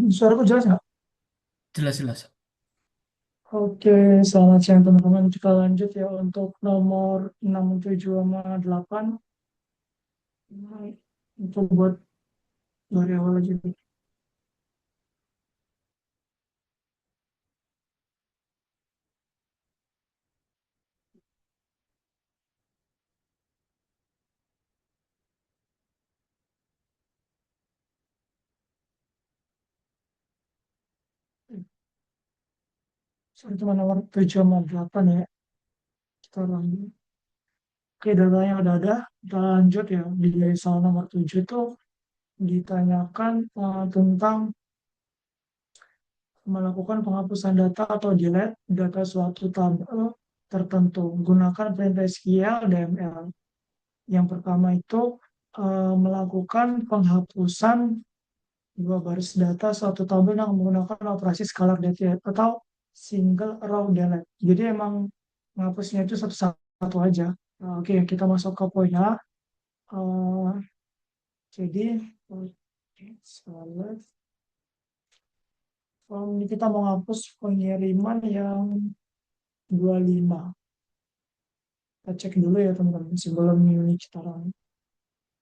Speaker 3: Suaraku jelas nggak?
Speaker 2: Jelas-jelas.
Speaker 3: Oke, selamat siang teman-teman. Kita lanjut ya untuk nomor 6, 7, sama 8. Nah, itu buat dari awal aja. Soal cuma nomor 7 sama 8 ya. Kita lanjut. Oke, datanya udah ada. Kita lanjut ya. Di soal nomor 7 itu ditanyakan tentang melakukan penghapusan data atau delete data suatu tabel tertentu. Gunakan perintah SQL DML. Yang pertama itu melakukan penghapusan dua baris data suatu tabel yang menggunakan operasi scalar delete atau single row delete. Jadi emang menghapusnya itu satu-satu aja. Nah, oke, kita masuk ke poin A. Eh, jadi, oke, select. Ini kita mau hapus pengiriman yang 25. Kita cek dulu ya teman-teman sebelum ini kita run.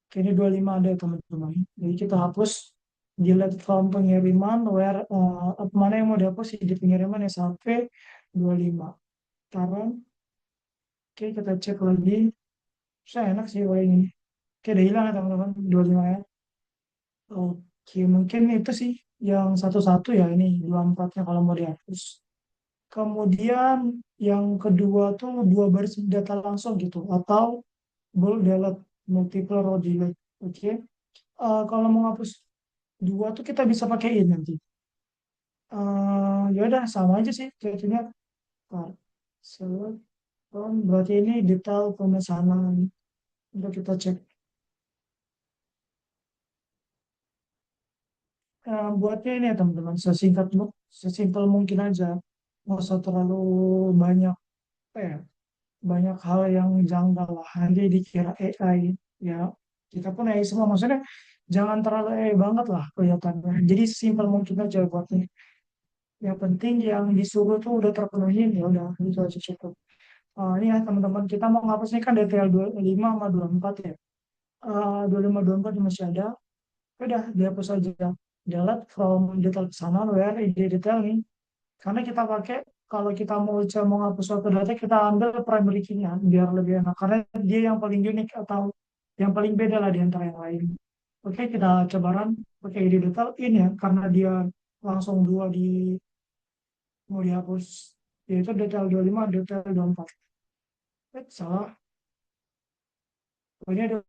Speaker 3: Oke, ini 25 ada ya teman-teman. Jadi kita hapus delete from pengiriman where mana yang mau dihapus di pengiriman yang sampai 25. Taruh. Oke, kita cek lagi. Saya enak sih kalau ini. Oke, udah hilang ya teman-teman 25 ya. Oke, mungkin itu sih yang satu-satu ya ini 24-nya kalau mau dihapus. Kemudian yang kedua tuh dua baris data langsung gitu atau bulk delete, multiple row delete. Oke. Kalau mau hapus dua tuh kita bisa pakai ini nanti. Ya udah sama aja sih jadinya. Ntar, select, berarti ini detail pemesanan. Udah kita cek. Buatnya ini ya teman-teman, sesimpel mungkin aja. Nggak usah terlalu banyak, apa ya, banyak hal yang janggal lah. Nanti dikira AI, ya kita pun AI semua. Maksudnya jangan terlalu AI banget lah kelihatannya. Jadi sesimpel mungkin aja buatnya. Yang penting yang disuruh tuh udah terpenuhi, ya udah itu aja cukup. Ini ya teman-teman, kita mau ngapus ini kan detail 25 sama 24 ya. 25, 24 masih ada. Udah dihapus aja. Delete from detail pesanan where id detail nih. Karena kita pakai kalau kita mau ngapus suatu data kita ambil primary key-nya biar lebih enak karena dia yang paling unik atau yang paling beda lah di antara yang lain. Oke, kita coba run pakai id detail ini ya karena dia langsung dua di mau dihapus yaitu detail 25 detail 24. Salah. Oh, ini ada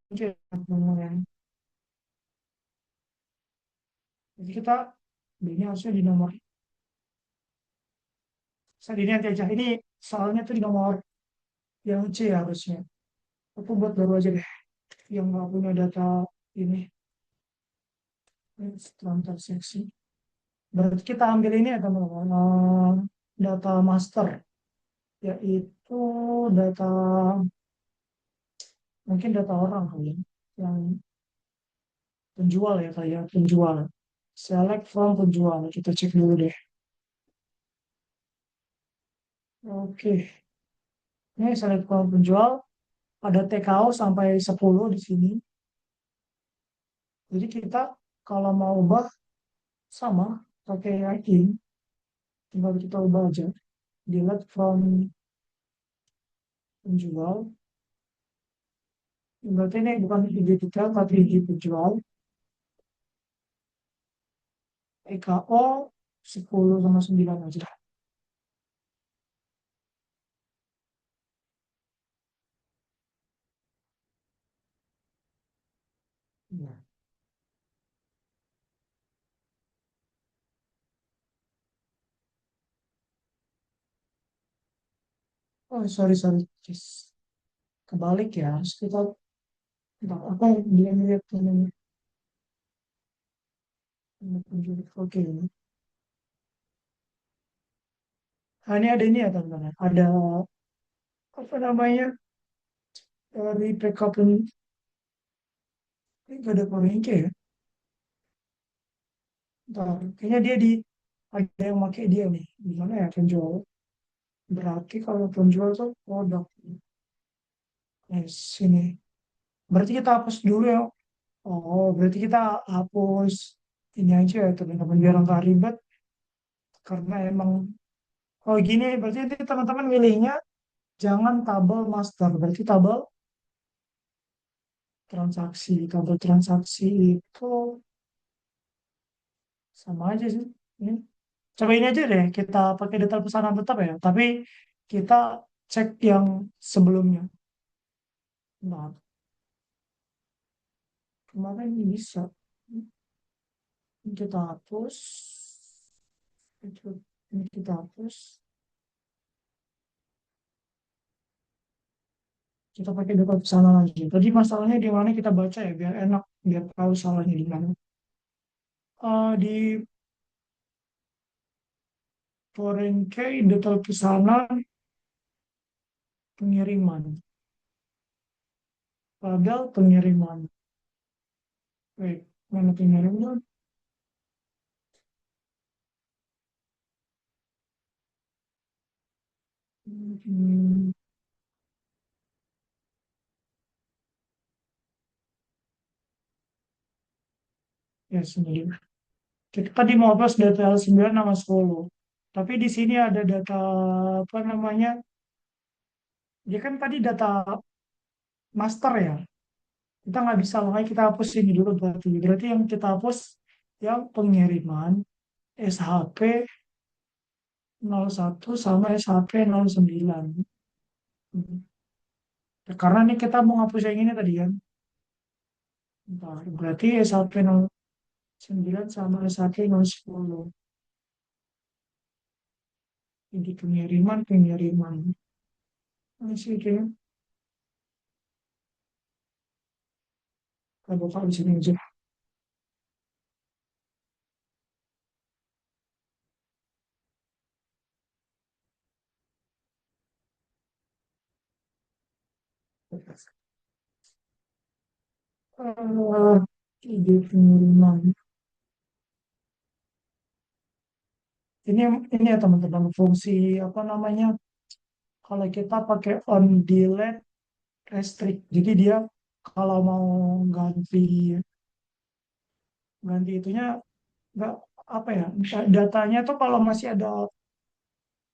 Speaker 3: kunci ya. Jadi kita ini harusnya di nomor saya ini nanti aja. Ini soalnya tuh di nomor yang C harusnya. Aku buat baru aja deh yang nggak punya data ini transaksi. Berarti kita ambil ini ya teman-teman, data master, yaitu data mungkin data orang kali ya, yang penjual ya kayak penjual. Select from penjual, kita cek dulu deh. Oke, ini select from penjual, ada TKO sampai 10 di sini. Jadi kita kalau mau ubah sama pakai yang ini, tinggal kita ubah aja. Delete from penjual. Berarti ini bukan ide detail tapi ide penjual. EKO 10 sama 9 aja. Ya. Oh, sorry, sorry. Yes. Kebalik ya. Harus kita, bentar, apa yang dia lihat ini? Oke. Ini ada ini ya teman-teman. Ada apa namanya, dari backup ini nggak ada Porenke ya. Ntar, kayaknya dia ada yang pakai dia nih. Gimana ya penjual? Berarti kalau penjual tuh produk. Sini. Berarti kita hapus dulu ya. Oh, berarti kita hapus ini aja ya teman-teman biar nggak ribet. Karena emang, oh gini, berarti nanti teman-teman milihnya jangan tabel master. Berarti tabel transaksi itu sama aja sih. Ini. Coba ini aja deh, kita pakai detail pesanan tetap ya. Tapi kita cek yang sebelumnya. Nah, kemarin ini bisa. Ini kita hapus. Ini kita hapus. Kita pakai data pesanan lagi. Tadi masalahnya di mana kita baca ya, biar enak, biar tahu salahnya di mana. Di foreign key data pesanan pengiriman. Padahal pengiriman. Wait, mana pengiriman? Hmm, ya sendiri. Kita tadi mau hapus data L9 sama 10. Tapi di sini ada data apa namanya? Dia kan tadi data master ya. Kita nggak bisa, makanya kita hapus ini dulu berarti. Berarti yang kita hapus yang pengiriman SHP 01 sama SHP 09. Karena ini kita mau ngapus yang ini tadi kan. Bentar, berarti SHP 09 sama SHP 010. Ini pengiriman. Masih kayak kalau buka di sini aja. Ide pengiriman. Ini ini ya teman-teman, fungsi apa namanya? Kalau kita pakai on delete restrict, jadi dia kalau mau ganti ganti itunya nggak apa ya, datanya tuh kalau masih ada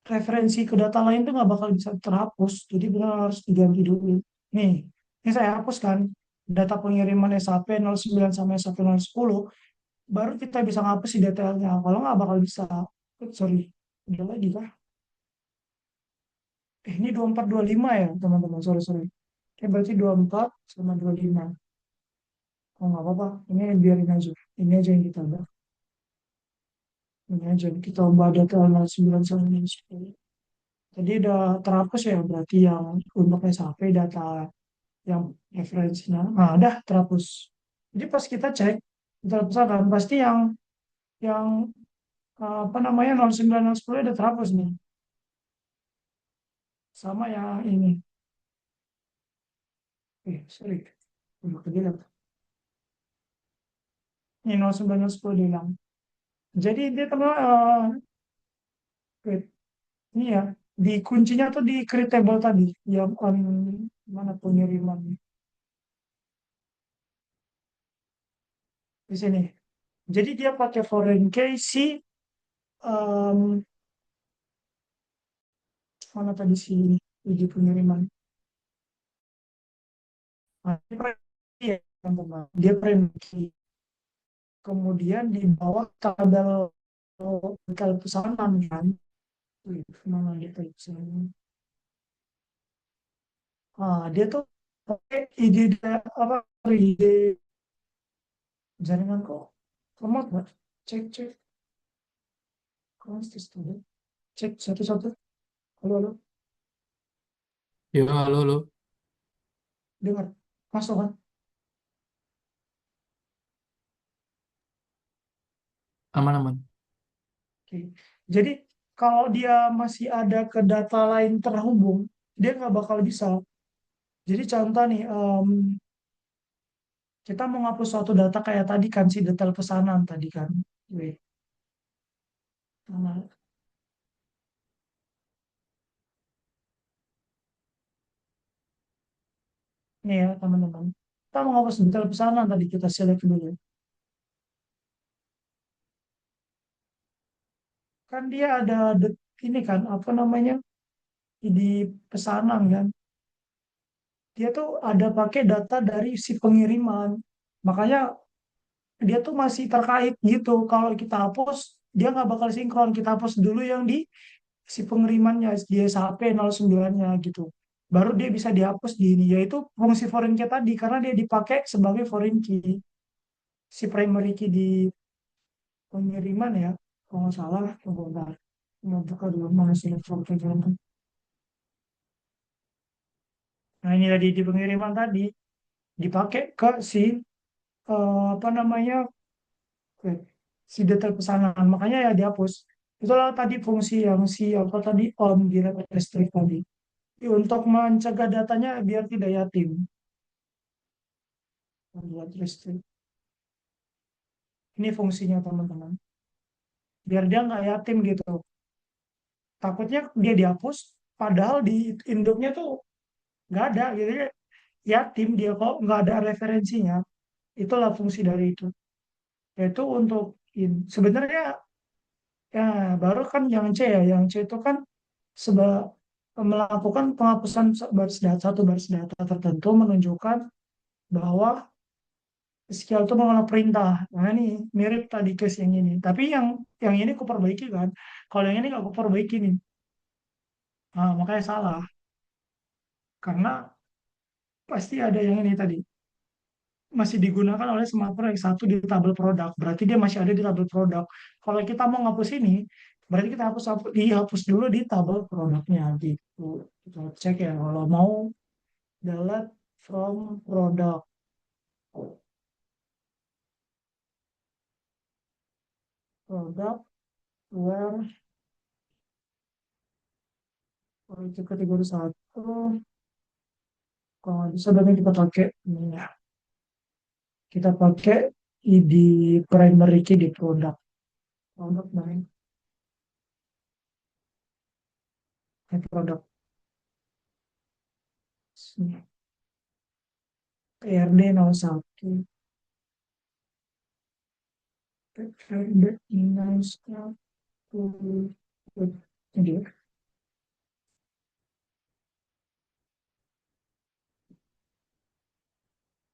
Speaker 3: referensi ke data lain tuh nggak bakal bisa terhapus, jadi benar harus diganti dulu. Nih, ini saya hapus kan data pengiriman SHP 09 sama SHP 010, baru kita bisa ngapus di detailnya. Kalau nggak bakal bisa. Sorry, udah lagi kah? Ini 2425 ya teman-teman, sorry sorry. Oke, berarti 24 sama 25. Oh nggak apa-apa, ini biarin aja. Ini aja yang kita ubah. Ini aja kita ubah data 09 sama 10. Jadi udah terhapus ya, berarti yang untuk SHP data yang referensinya. Nah, udah terhapus. Jadi pas kita cek, kita pesan pasti yang apa namanya 09 10 udah terhapus nih. Sama yang ini. Sorry. Udah kebilang. Ini 09 10 hilang. Jadi dia teman wait, ini ya di kuncinya tuh di create table tadi yang on mana pengiriman di sini. Jadi dia pakai foreign key si em, mana tadi si di pengiriman. Nah, dia teman-teman. Dia prime key. Kemudian di bawah tabel pesanan kan. Wih, mana dia pesanan? Dia tuh pakai ide apa ide jaringan kok lemot nggak? Cek cek. Consist student. Cek satu-satu. Halo halo.
Speaker 2: Ya, halo, halo.
Speaker 3: Dengar. Masuk kan?
Speaker 2: Aman-aman.
Speaker 3: Oke. Jadi kalau dia masih ada ke data lain terhubung, dia nggak bakal bisa. Jadi contoh nih, kita mau ngapus suatu data kayak tadi kan si detail pesanan tadi kan. Wait, mana? Nih ya teman-teman. Kita mau ngapus detail pesanan tadi kita select dulu. Kan dia ada ini kan apa namanya di pesanan kan. Dia tuh ada pakai data dari si pengiriman. Makanya dia tuh masih terkait gitu. Kalau kita hapus, dia nggak bakal sinkron. Kita hapus dulu yang di si pengirimannya, di SHP 09-nya gitu. Baru dia bisa dihapus di ini, yaitu fungsi foreign key tadi, karena dia dipakai sebagai foreign key. Si primary key di pengiriman ya, kalau nggak salah, tunggu bentar. Mau buka dulu mana sih foreign. Nah ini tadi di pengiriman tadi, dipakai ke si, apa namanya, ke si detail pesanan. Makanya ya dihapus. Itulah tadi fungsi yang si apa tadi on di restrict tadi. Untuk mencegah datanya biar tidak yatim. Membuat restrict. Ini fungsinya teman-teman. Biar dia nggak yatim gitu. Takutnya dia dihapus, padahal di induknya tuh nggak ada. Jadi yatim dia kok nggak ada referensinya. Itulah fungsi dari itu. Yaitu untuk sebenarnya ya baru kan yang C ya. Yang C itu kan seba, melakukan penghapusan baris data, satu baris data tertentu menunjukkan bahwa SQL itu mengolah perintah. Nah ini mirip tadi case yang ini. Tapi yang ini aku perbaiki kan. Kalau yang ini nggak aku perbaiki nih. Nah, makanya salah. Karena pasti ada yang ini tadi. Masih digunakan oleh smartphone yang satu di tabel produk. Berarti dia masih ada di tabel produk. Kalau kita mau ngapus ini, berarti kita dihapus dulu di tabel produknya gitu. Kita cek ya. Kalau mau delete from product. Product where itu kategori satu. Kalau nggak bisa berarti kita pakai ini ya. Kita pakai ID primary key di produk. Produk main produk PRD 01. PRD 01. Ini dia.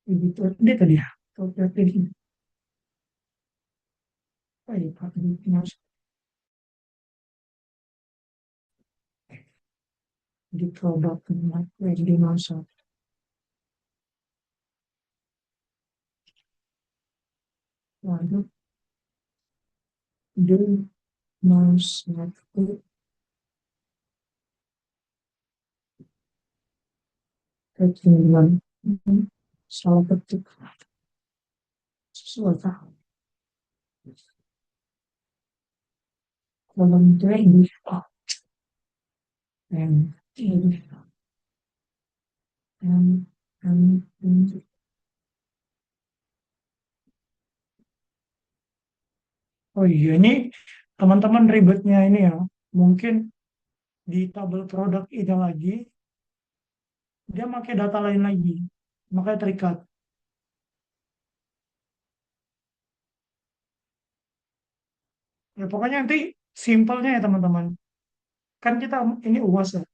Speaker 3: Ini PRD tadi ya. Atau PRD ini. Apa ya PRD 01. Di produk PRD 01. Lalu di 01. Ketinggalan. Salah ketik. Sesuatu. Kolom itu ini. And ini. And oh iya, ini teman-teman ribetnya ini ya. Mungkin di tabel produk ini lagi, dia pakai data lain lagi. Makanya terikat. Ya, pokoknya nanti simpelnya ya teman-teman. Kan kita ini UAS ya.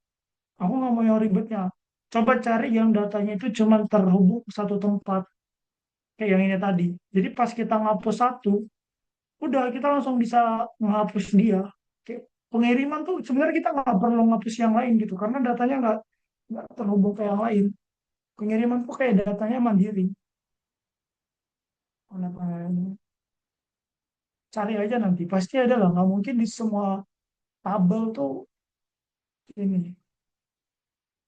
Speaker 3: Aku nggak mau yang ribetnya. Coba cari yang datanya itu cuma terhubung ke satu tempat. Kayak yang ini tadi. Jadi pas kita ngapus satu, udah kita langsung bisa menghapus dia. Kayak pengiriman tuh sebenarnya kita nggak perlu ngapus yang lain gitu. Karena datanya nggak terhubung ke yang lain. Pengiriman tuh kayak datanya mandiri. Kenapa? Cari aja nanti. Pasti ada lah. Nggak mungkin di semua tabel tuh ini.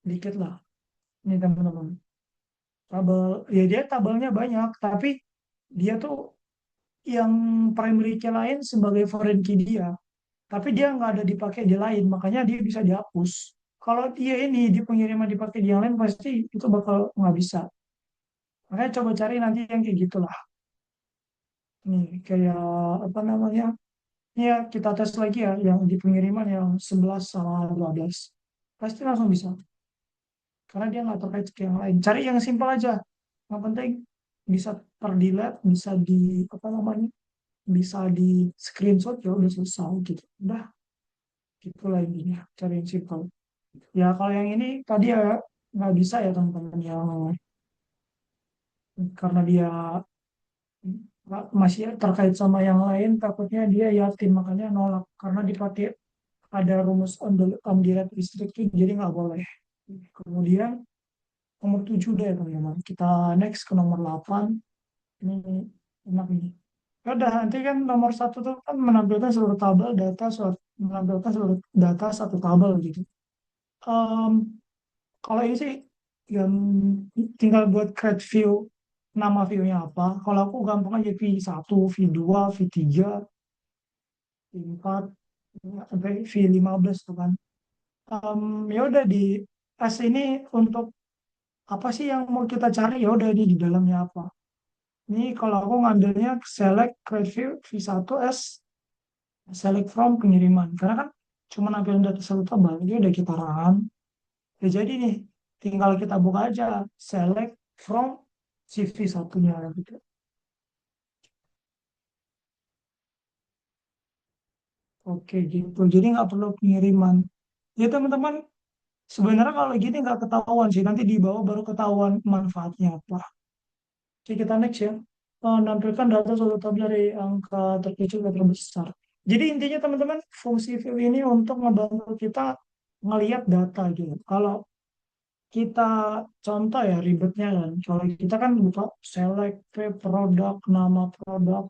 Speaker 3: Dikit lah. Ini teman-teman. Tabel, ya dia tabelnya banyak. Tapi dia tuh yang primary key lain sebagai foreign key dia. Tapi dia nggak ada dipakai di lain. Makanya dia bisa dihapus. Kalau dia ini di pengiriman dipakai di yang lain pasti itu bakal nggak bisa. Makanya coba cari nanti yang kayak gitulah. Nih kayak apa namanya? Ya kita tes lagi ya yang di pengiriman yang 11 sama 12. Pasti langsung bisa. Karena dia nggak terkait ke yang lain. Cari yang simpel aja. Yang penting bisa terdelete, bisa di apa namanya? Bisa di screenshot ya udah selesai gitu. Udah gitulah intinya. Cari yang simpel. Ya kalau yang ini tadi ya nggak bisa ya teman-teman yang karena dia masih terkait sama yang lain takutnya dia yakin makanya nolak karena dipakai ada rumus on direct restricted jadi nggak boleh. Kemudian nomor 7 deh teman-teman. Kita next ke nomor 8. Ini enak ini. Ya udah nanti kan nomor satu tuh kan menampilkan seluruh tabel data menampilkan seluruh data satu tabel gitu. Em, Kalau ini sih yang tinggal buat create view nama view-nya apa. Kalau aku gampang aja V1, V2, V3, V4, sampai V15 tuh kan. Ya udah di S ini untuk apa sih yang mau kita cari ya udah di dalamnya apa. Ini kalau aku ngambilnya select create view V1 S select from pengiriman. Karena kan cuma nampilin data satu tabel, dia udah kita run. Ya jadi nih, tinggal kita buka aja select from CV satunya gitu. Oke gitu. Jadi nggak perlu pengiriman. Ya teman-teman, sebenarnya kalau gini nggak ketahuan sih. Nanti di bawah baru ketahuan manfaatnya apa. Oke kita next ya. Nampilkan data suatu tabel dari angka terkecil ke terbesar. Jadi intinya teman-teman, fungsi view ini untuk membantu kita ngelihat data gitu. Kalau kita contoh ya ribetnya kan. Kalau kita kan buka select produk, nama produk.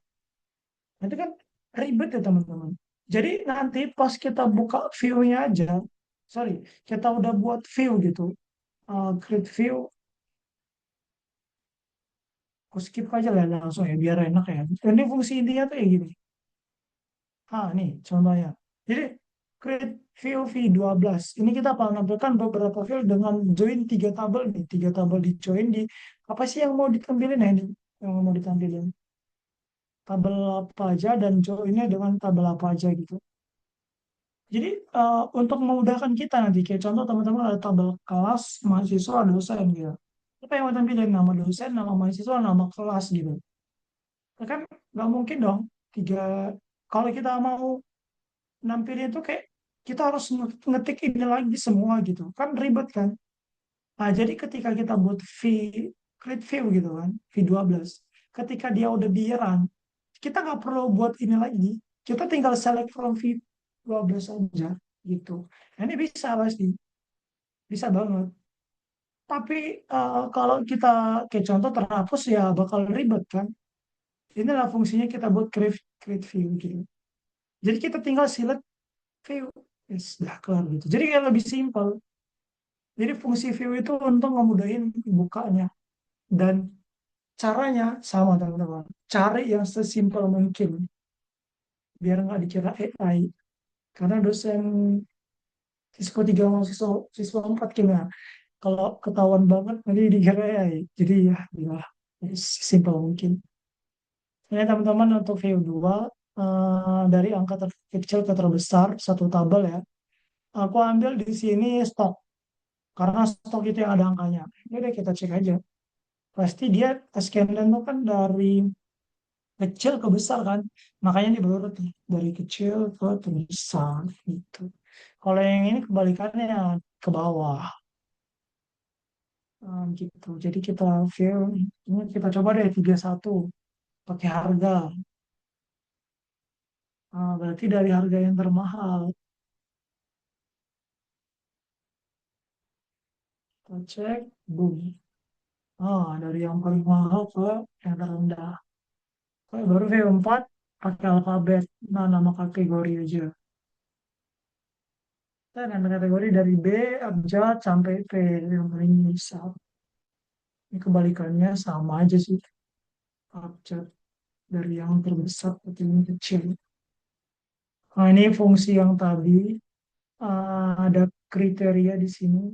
Speaker 3: Itu kan ribet ya teman-teman. Jadi nanti pas kita buka view-nya aja, sorry, kita udah buat view gitu, create view, aku skip aja lah langsung ya biar enak ya. Ini fungsi intinya tuh ya gini. Nih contohnya. Jadi create view V12. Ini kita akan menampilkan beberapa view dengan join tiga tabel nih. Tiga tabel di join di apa sih yang mau ditampilin ya ini? Yang mau ditampilin tabel apa aja dan joinnya dengan tabel apa aja gitu. Jadi untuk memudahkan kita nanti, kayak contoh teman-teman ada tabel kelas, mahasiswa, dosen gitu. Apa yang mau tampilin nama dosen, nama mahasiswa, nama kelas gitu. Ya kan nggak mungkin dong tiga. Kalau kita mau nampilin itu kayak kita harus ngetik ini lagi semua gitu. Kan ribet kan. Nah jadi ketika kita buat create view gitu kan, V12. Ketika dia udah di run, kita nggak perlu buat ini lagi. Kita tinggal select from V12 aja gitu. Nah, ini bisa pasti, bisa banget. Tapi kalau kita kayak contoh terhapus ya bakal ribet kan. Inilah fungsinya kita buat create view gitu. Jadi kita tinggal select view, yes, udah kelar gitu. Jadi kayak lebih simpel. Jadi fungsi view itu untuk ngemudahin bukanya dan caranya sama teman-teman. Cari yang sesimpel mungkin biar nggak dikira AI. Karena dosen siswa 3 sama siswa 4 gimana? Kalau ketahuan banget nanti dikira AI. Jadi ya simpel mungkin. Ini teman-teman untuk view 2 dari angka terkecil ke terbesar satu tabel ya. Aku ambil di sini stok karena stok itu yang ada angkanya. Ini udah kita cek aja. Pasti dia scannen itu kan dari kecil ke besar kan. Makanya diurut nih dari kecil ke terbesar gitu. Kalau yang ini kebalikannya ke bawah. Gitu. Jadi kita view ini kita coba deh 31 pakai harga. Berarti dari harga yang termahal. Kita cek, boom. Dari yang paling mahal ke yang terendah. Baru V4 pakai alfabet. Nah, nama kategori aja. Dan nama kategori dari B, abjad, sampai P. Yang paling misal. Ini kebalikannya sama aja sih. Abjad. Dari yang terbesar ke yang kecil. Nah, ini fungsi yang tadi. Ada kriteria di sini,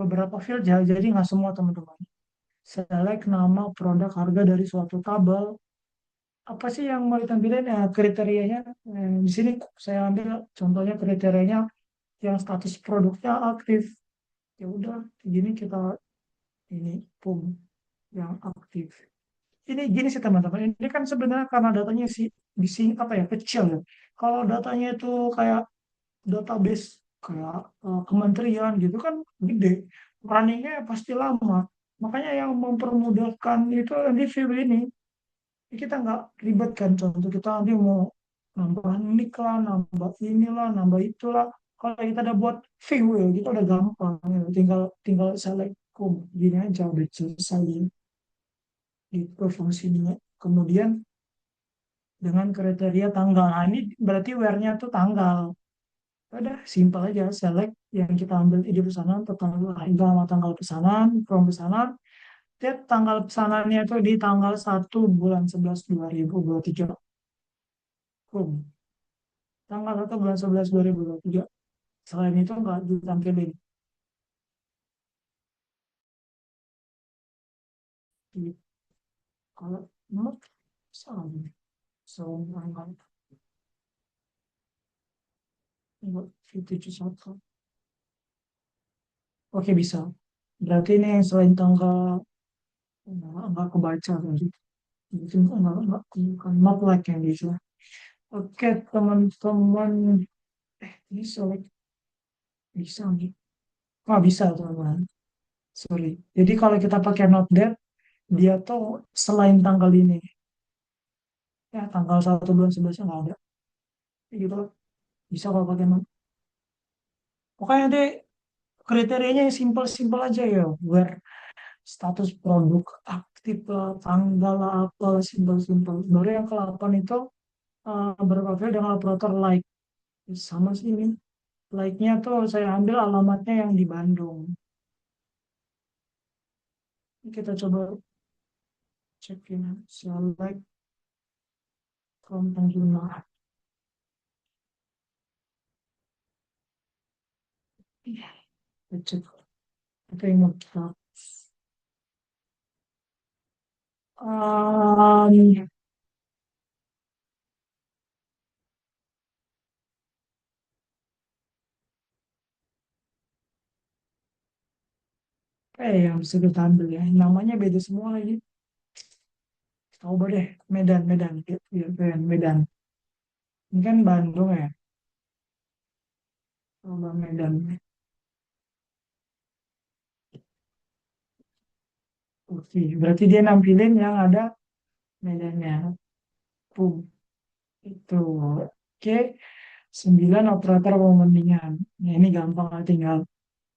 Speaker 3: beberapa field ya, jadi nggak semua teman-teman. Select nama, produk, harga dari suatu tabel. Apa sih yang mau ditampilin ya kriterianya? Di sini saya ambil contohnya kriterianya yang status produknya aktif. Ya udah, gini kita ini pum yang aktif. Ini gini sih teman-teman. Ini kan sebenarnya karena datanya sih di sini apa ya kecil ya. Kalau datanya itu kayak database kayak kementerian gitu kan gede, runningnya pasti lama. Makanya yang mempermudahkan itu nanti view ini. Kita nggak ribet kan, contoh kita nanti mau nambah nick lah, nambah inilah, nambah itulah. Kalau kita udah buat view ya, kita udah gampang ya. Tinggal tinggal select gini aja udah selesai itu fungsinya. Kemudian dengan kriteria tanggal. Nah, ini berarti where-nya tuh tanggal. Udah simpel aja, select yang kita ambil ide pesanan, tanggal harga sama tanggal pesanan, from pesanan. Lihat tanggal pesanannya itu di tanggal 1 bulan 11 2023. Boom. Tanggal 1 bulan 11 2023. Selain itu nggak ditampilin. Di- Kalau not salah. So, tanggal 71. Oke, bisa. Berarti ini selain tanggal nggak kebaca tadi. Mungkin nggak bukan not like yang bisa. Oke, teman-teman. Ini select bisa nih. Nggak bisa, teman-teman. Sorry. Jadi kalau kita pakai not that, dia tuh selain tanggal ini. Ya, tanggal 1 bulan 11 nggak ada. Gitu. Bisa kalau pakai not. Pokoknya nanti kriterianya yang simpel-simpel aja ya. Where status produk aktif lah, tanggal lah, apa simpel-simpel. Baru yang ke-8 itu berprofil dengan operator like. Sama sih ini. Like-nya tuh saya ambil alamatnya yang di Bandung. Kita coba cek ini. Select from pengguna. Iya, kita cek. Kita ingat kita. Um, yang bisa kita ambil ya. Namanya beda semua lagi. Coba deh. Medan, Medan. Ya, Medan. Ini kan Bandung ya. Coba Medan. Oke, berarti dia nampilin yang ada medannya. Boom. Itu. Oke. 9 operator pementingan. Nah, ini gampang lah, tinggal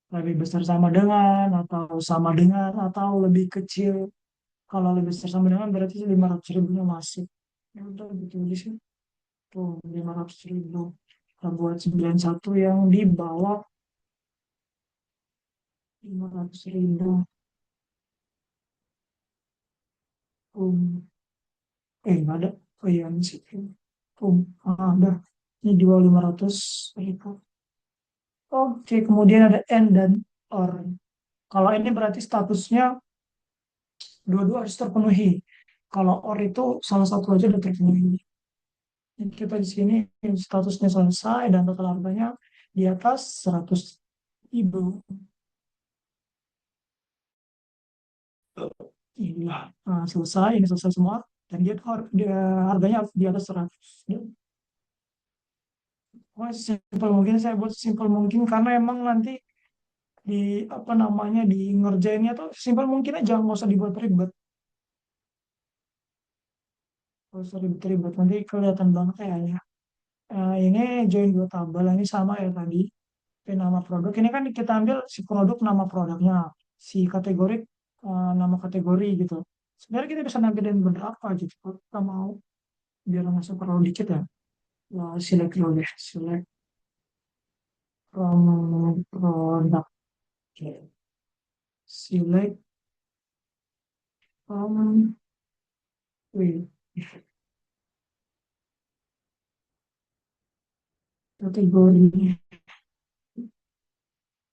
Speaker 3: lebih besar sama dengan, atau sama dengan, atau lebih kecil. Kalau lebih besar sama dengan berarti 500 ribunya masuk. Ya udah gitu di sini. Tuh, 500 ribu. Kita buat 91 yang di bawah 500 ribu. Nggak ada. Oh iya, ini sih. Ada. Ini di bawah 500 ribu. Oke, kemudian ada N dan OR. Kalau ini berarti statusnya dua-dua harus terpenuhi. Kalau OR itu salah satu aja udah terpenuhi. Jadi kita di sini statusnya selesai dan total harganya di atas 100 ribu. Inilah selesai, ini selesai semua. Dan dia harganya di atas 100. Pokoknya simpel mungkin saya buat simpel mungkin karena emang nanti di apa namanya di ngerjainnya tuh simpel mungkin aja nggak usah dibuat ribet. Nggak usah ribet-ribet nanti kelihatan banget kayaknya. Ini join dua tabel ini sama ya tadi. Nama produk ini kan kita ambil si produk nama produknya, si kategori nama kategori gitu. Sebenarnya kita bisa nampilin berapa gitu kalau kita mau biar masuk terlalu dikit ya. Select dulu deh, select from product. Oke. Select from wait, kategori.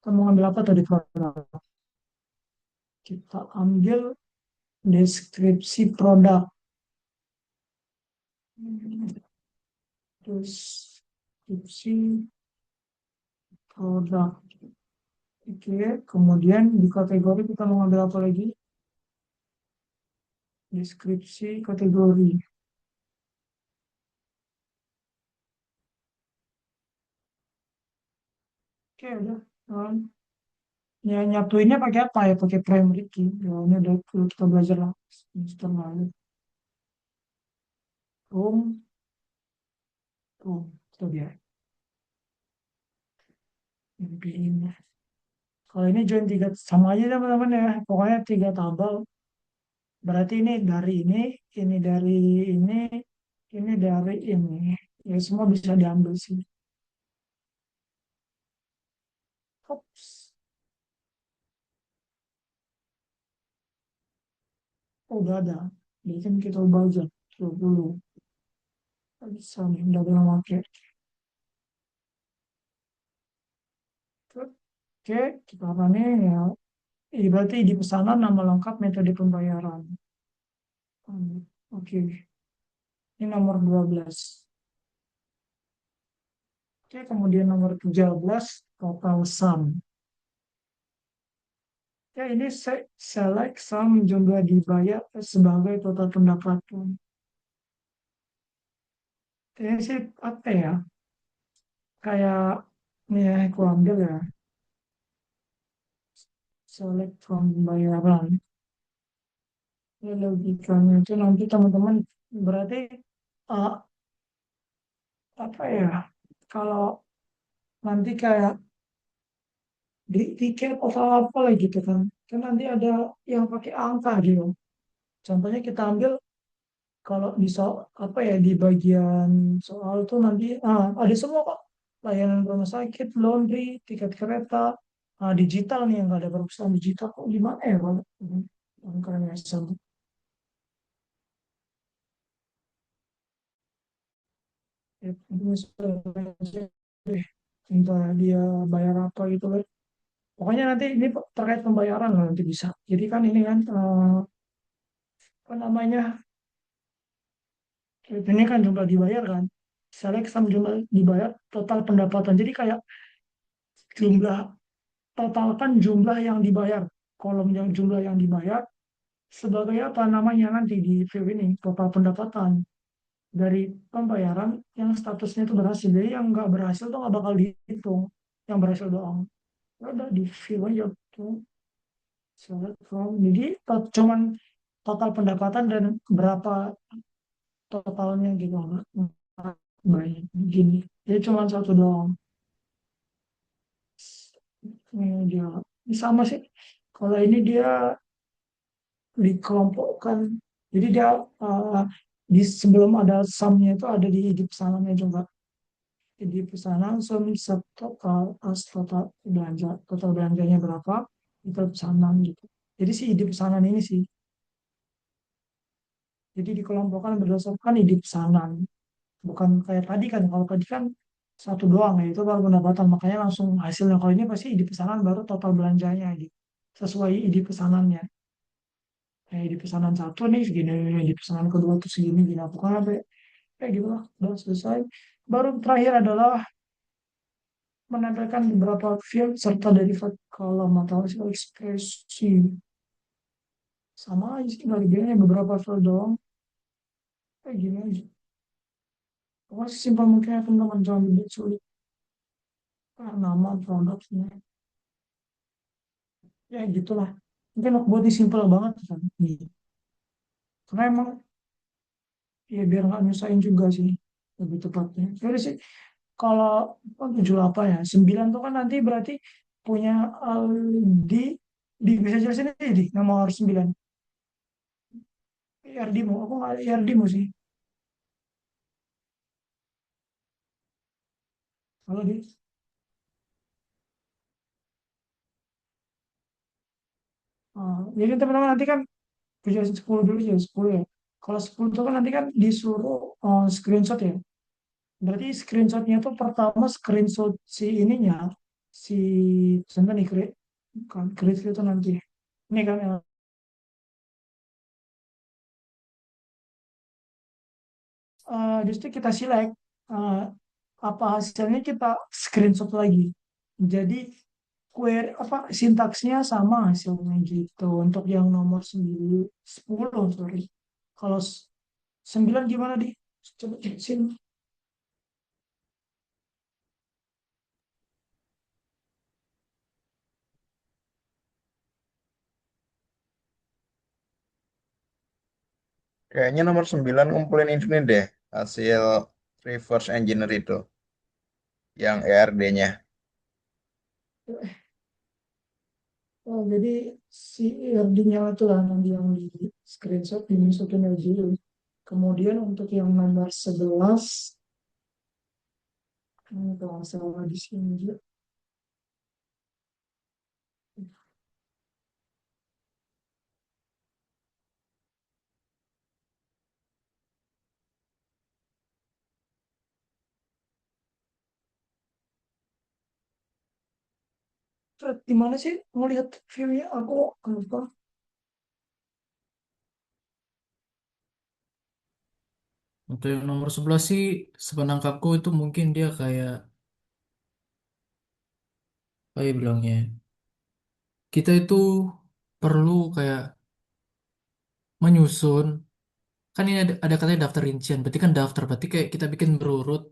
Speaker 3: Kita mau ambil apa tadi produk? Kita ambil deskripsi produk. Deskripsi produk. Oke, kemudian di kategori kita mau ambil apa lagi? Deskripsi kategori. Oke, udah. Nah, ya, nyatuinnya pakai apa ya? Pakai primary key. Ya, ini udah dulu kita belajar lah semester lalu. Room, room. Itu dia. Ini. Kalau ini join tiga, sama aja teman-teman ya. Pokoknya tiga tabel. Berarti ini dari ini dari ini. Ya, semua bisa diambil sih. Ops. Oh, udah ada. Jadi kan kita ubah aja. Tuh, dulu. Bisa nih, udah boleh pakai. Oke, kita apa nih ya? Berarti di pesanan nama lengkap metode pembayaran. Oke, ini nomor 12. Oke, kemudian nomor 13 total sum. Ya, ini select sum jumlah dibayar sebagai total pendapatan. Ini sih apa ya? Kayak nih ya, aku ambil ya. Select from pembayaran. Ini logikanya itu nanti teman-teman berarti uh, apa ya? Kalau nanti kayak di tiket atau apa lagi gitu kan. Kan nanti ada yang pakai angka gitu. Contohnya kita ambil kalau di apa ya di bagian soal itu nanti ada semua kok layanan rumah sakit, laundry, tiket kereta, digital nih yang nggak ada perusahaan digital kok gimana ya kalau angkanya sama. Ya, itu misalnya aja deh. Entah dia bayar apa gitu kan. Pokoknya nanti ini terkait pembayaran lah nanti bisa. Jadi kan ini kan apa namanya ini kan jumlah dibayar kan. Select sama jumlah dibayar total pendapatan. Jadi kayak jumlah totalkan jumlah yang dibayar. Kolom yang jumlah yang dibayar sebagai apa namanya nanti di view ini total pendapatan dari pembayaran yang statusnya itu berhasil. Jadi yang nggak berhasil tuh nggak bakal dihitung. Yang berhasil doang. Ya udah di view aja tuh. Select from. Jadi cuman total pendapatan dan berapa totalnya gitu. Banyak gini. Jadi cuma satu doang. Ini dia ini sama sih. Kalau ini dia dikelompokkan. Jadi dia di sebelum ada sumnya itu ada di pesanannya juga. Di pesanan sum total as total belanjanya berapa itu pesanan gitu. Jadi sih di pesanan ini sih. Jadi dikelompokkan berdasarkan ide pesanan. Bukan kayak tadi kan. Kalau tadi kan satu doang ya itu baru pendapatan. Makanya langsung hasilnya. Kalau ini pasti ide pesanan baru total belanjanya gitu. Sesuai ide pesanannya. Di pesanan satu nih segini, di pesanan kedua tuh segini, gini aku kan sampai kayak gitu lah, udah selesai. Baru terakhir adalah menempelkan beberapa field serta derivat kolom atau hasil ekspresi. Sama aja sih, nggak bedanya beberapa field doang, kayak gini aja. Pokoknya simpel mungkin ya teman-teman, jangan dibuat sulit. Nama produknya, ya gitulah. Mungkin aku buat ini simpel banget kan. Nih. Karena emang ya biar nggak nyusahin juga sih lebih tepatnya. Jadi sih kalau 78 ya, 9 tuh kan nanti berarti punya di bisa jelasin aja di nomor 9. Yardimu, aku nggak Yardimu sih. Kalau di jadi teman-teman nanti kan jelasin 10 dulu ya, 10 ya. Kalau 10 itu kan nanti kan disuruh screenshot ya. Berarti screenshotnya tuh pertama screenshot si ininya, si contoh nih kredit itu nanti ini kan justru kita select eh, apa hasilnya kita screenshot lagi. Jadi query apa sintaksnya sama hasilnya gitu untuk yang nomor 9 10 sorry. Kalau 9 gimana di? Coba cek.
Speaker 1: Kayaknya nomor 9 ngumpulin ini deh, hasil reverse engineer itu, yang ERD-nya.
Speaker 3: Oh, jadi si RD-nya itu lah nanti yang di screenshot dimasukin aja dulu. Kemudian untuk yang nomor 11 ini kalau nggak salah di sini juga. Fred, di mana sih ngelihat view-nya? Aku lupa.
Speaker 2: Untuk yang nomor 11 sih, sepenangkapku itu mungkin dia kayak, apa ya bilangnya, kita itu perlu kayak menyusun, kan ini ada katanya daftar rincian, berarti kan daftar, berarti kayak kita bikin berurut,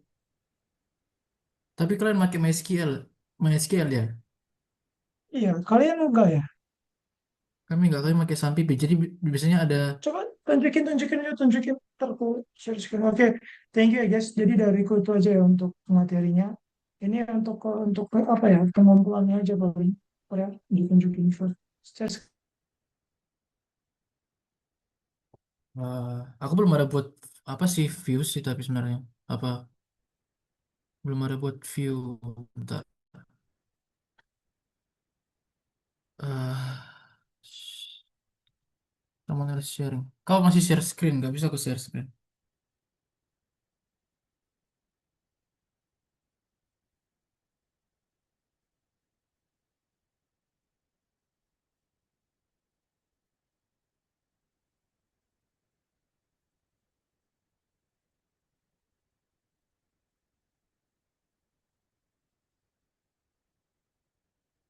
Speaker 2: tapi kalian pakai MySQL, MySQL ya,
Speaker 3: Iya, kalian enggak ya?
Speaker 2: kami nggak, kami pakai Sampipi, jadi biasanya ada,
Speaker 3: Coba tunjukin. Ntar aku share screen. Oke, thank you ya guys. Jadi dariku itu aja ya untuk materinya. Ini untuk apa ya? Kemampuannya aja paling. Ya, ditunjukin first.
Speaker 2: eh, aku belum ada buat apa sih views sih, tapi sebenarnya, apa, belum ada buat view, bentar. eh Kamu harus sharing. Kau masih share screen, nggak bisa aku share screen.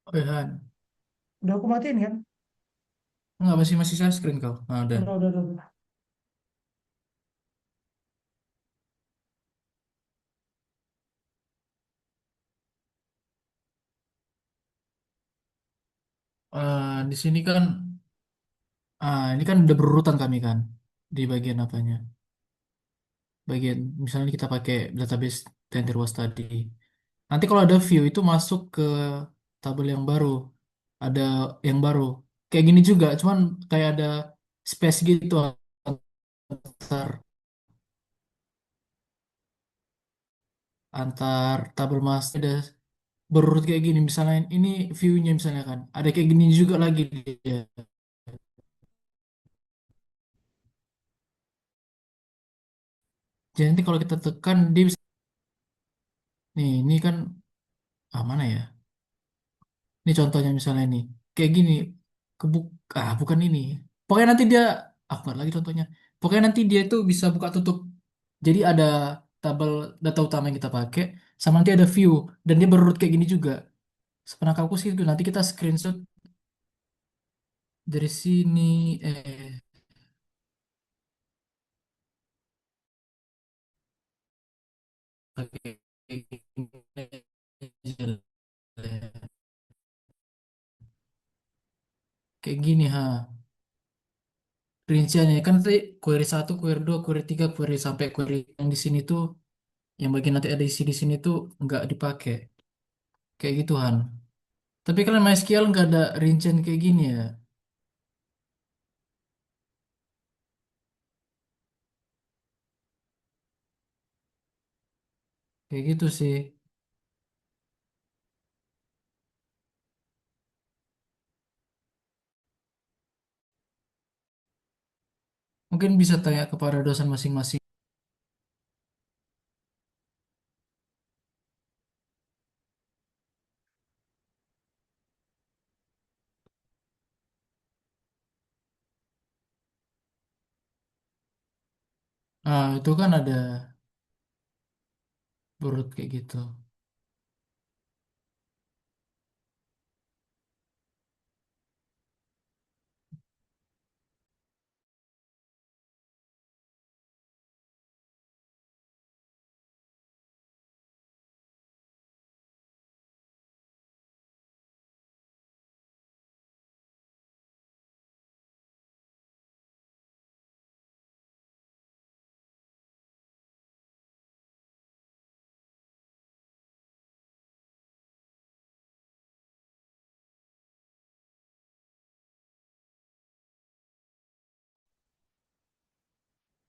Speaker 2: Oh ya, Han.
Speaker 3: Udah aku matiin kan?
Speaker 2: Nggak, masih masih share screen kau. Nah, udah.
Speaker 3: Udah.
Speaker 2: Di sini kan, ini kan udah berurutan kami kan di bagian apanya. Bagian misalnya kita pakai database Tenderwas tadi. Nanti kalau ada view itu masuk ke tabel yang baru, ada yang baru. Kayak gini juga, cuman kayak ada space gitu antar antar tabel mas ada berurut kayak gini. Misalnya ini view-nya misalnya kan, ada kayak gini juga lagi dia. Jadi nanti kalau kita tekan dia bisa, nih ini kan, mana ya? Ini contohnya misalnya ini. Kayak gini. Kebuk bukan ini. Pokoknya nanti dia, bukan lagi contohnya. Pokoknya nanti dia itu bisa buka tutup. Jadi ada tabel data utama yang kita pakai, sama nanti ada view dan dia berurut kayak gini juga. Sepenangkapku sih itu nanti kita screenshot dari sini, pakai kayak gini ha. Rinciannya kan nanti query satu, query 2, query 3, query sampai query yang di sini tuh, yang bagian nanti ada isi di sini tuh nggak dipakai. Kayak gitu Han. Tapi kalian MySQL nggak ada rincian kayak gini ya. Kayak gitu sih. Mungkin bisa tanya kepada dosen masing-masing. Ah, itu kan ada berut kayak gitu.